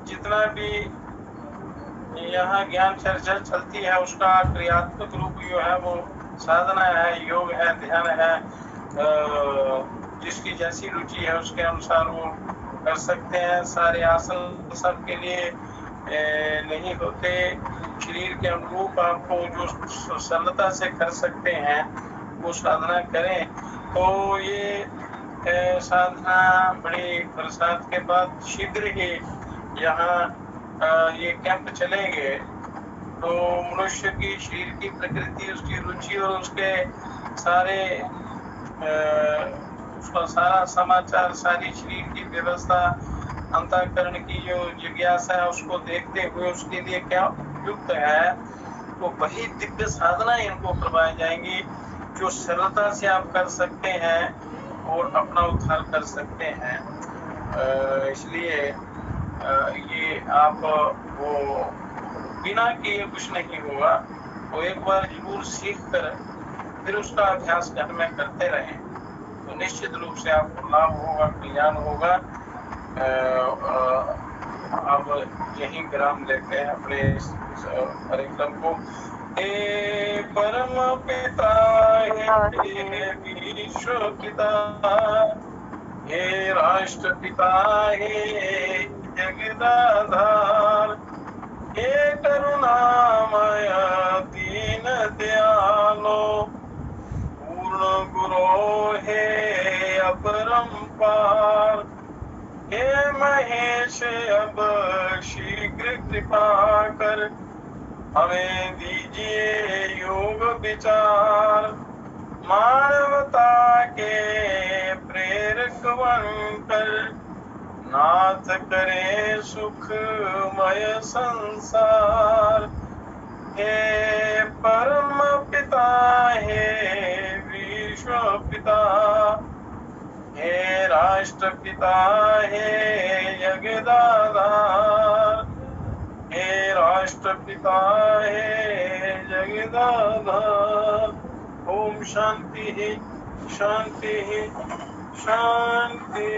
जितना भी यहाँ ज्ञान चर्चा चलती है, उसका क्रियात्मक रूप जो है वो साधना है, योग है, ध्यान है। जिसकी जैसी रुचि है उसके अनुसार वो कर सकते हैं। सारे आसन सबके लिए नहीं होते, शरीर के अनुरूप आपको जो सरलता से कर सकते हैं वो साधना करें। तो ये साधना बड़ी बरसात के बाद शीघ्र ही यहाँ ये कैंप चलेंगे। तो मनुष्य की शरीर की प्रकृति, उसकी रुचि और उसके सारे उसका सारा समाचार, सारी शरीर की व्यवस्था, अंतःकरण की जो जिज्ञासा है उसको देखते हुए उसके लिए क्या उपयुक्त है, तो वही दिव्य साधना इनको करवाई जाएंगी जो सरलता से आप कर सकते हैं और अपना उद्धार कर सकते हैं। इसलिए ये आप वो बिना किए कुछ नहीं होगा, तो एक बार जरूर सीख कर फिर उसका अभ्यास घर में करते रहें, तो निश्चित रूप से आपको लाभ होगा, कल्याण होगा। अब यही विराम लेते हैं अपने कार्यक्रम को। हे परम पिता, हे विश्व पिता, हे राष्ट्र पिता, हे जगदाधार, हे करुणामय दीन दयालो, पूर्ण गुरो हे अपरंपार, हे महेश अब शीघ्र कृपा कर, हमें दीजिए योग विचार, मानवता के प्रेरक बनकर, नाथ करे सुखमय संसार। हे परम पिता, हे विश्व पिता, हे राष्ट्र पिता, हे जगदाधार, हे राष्ट्र पिता, हे जगदाधार। ओम शांति शांति शांति।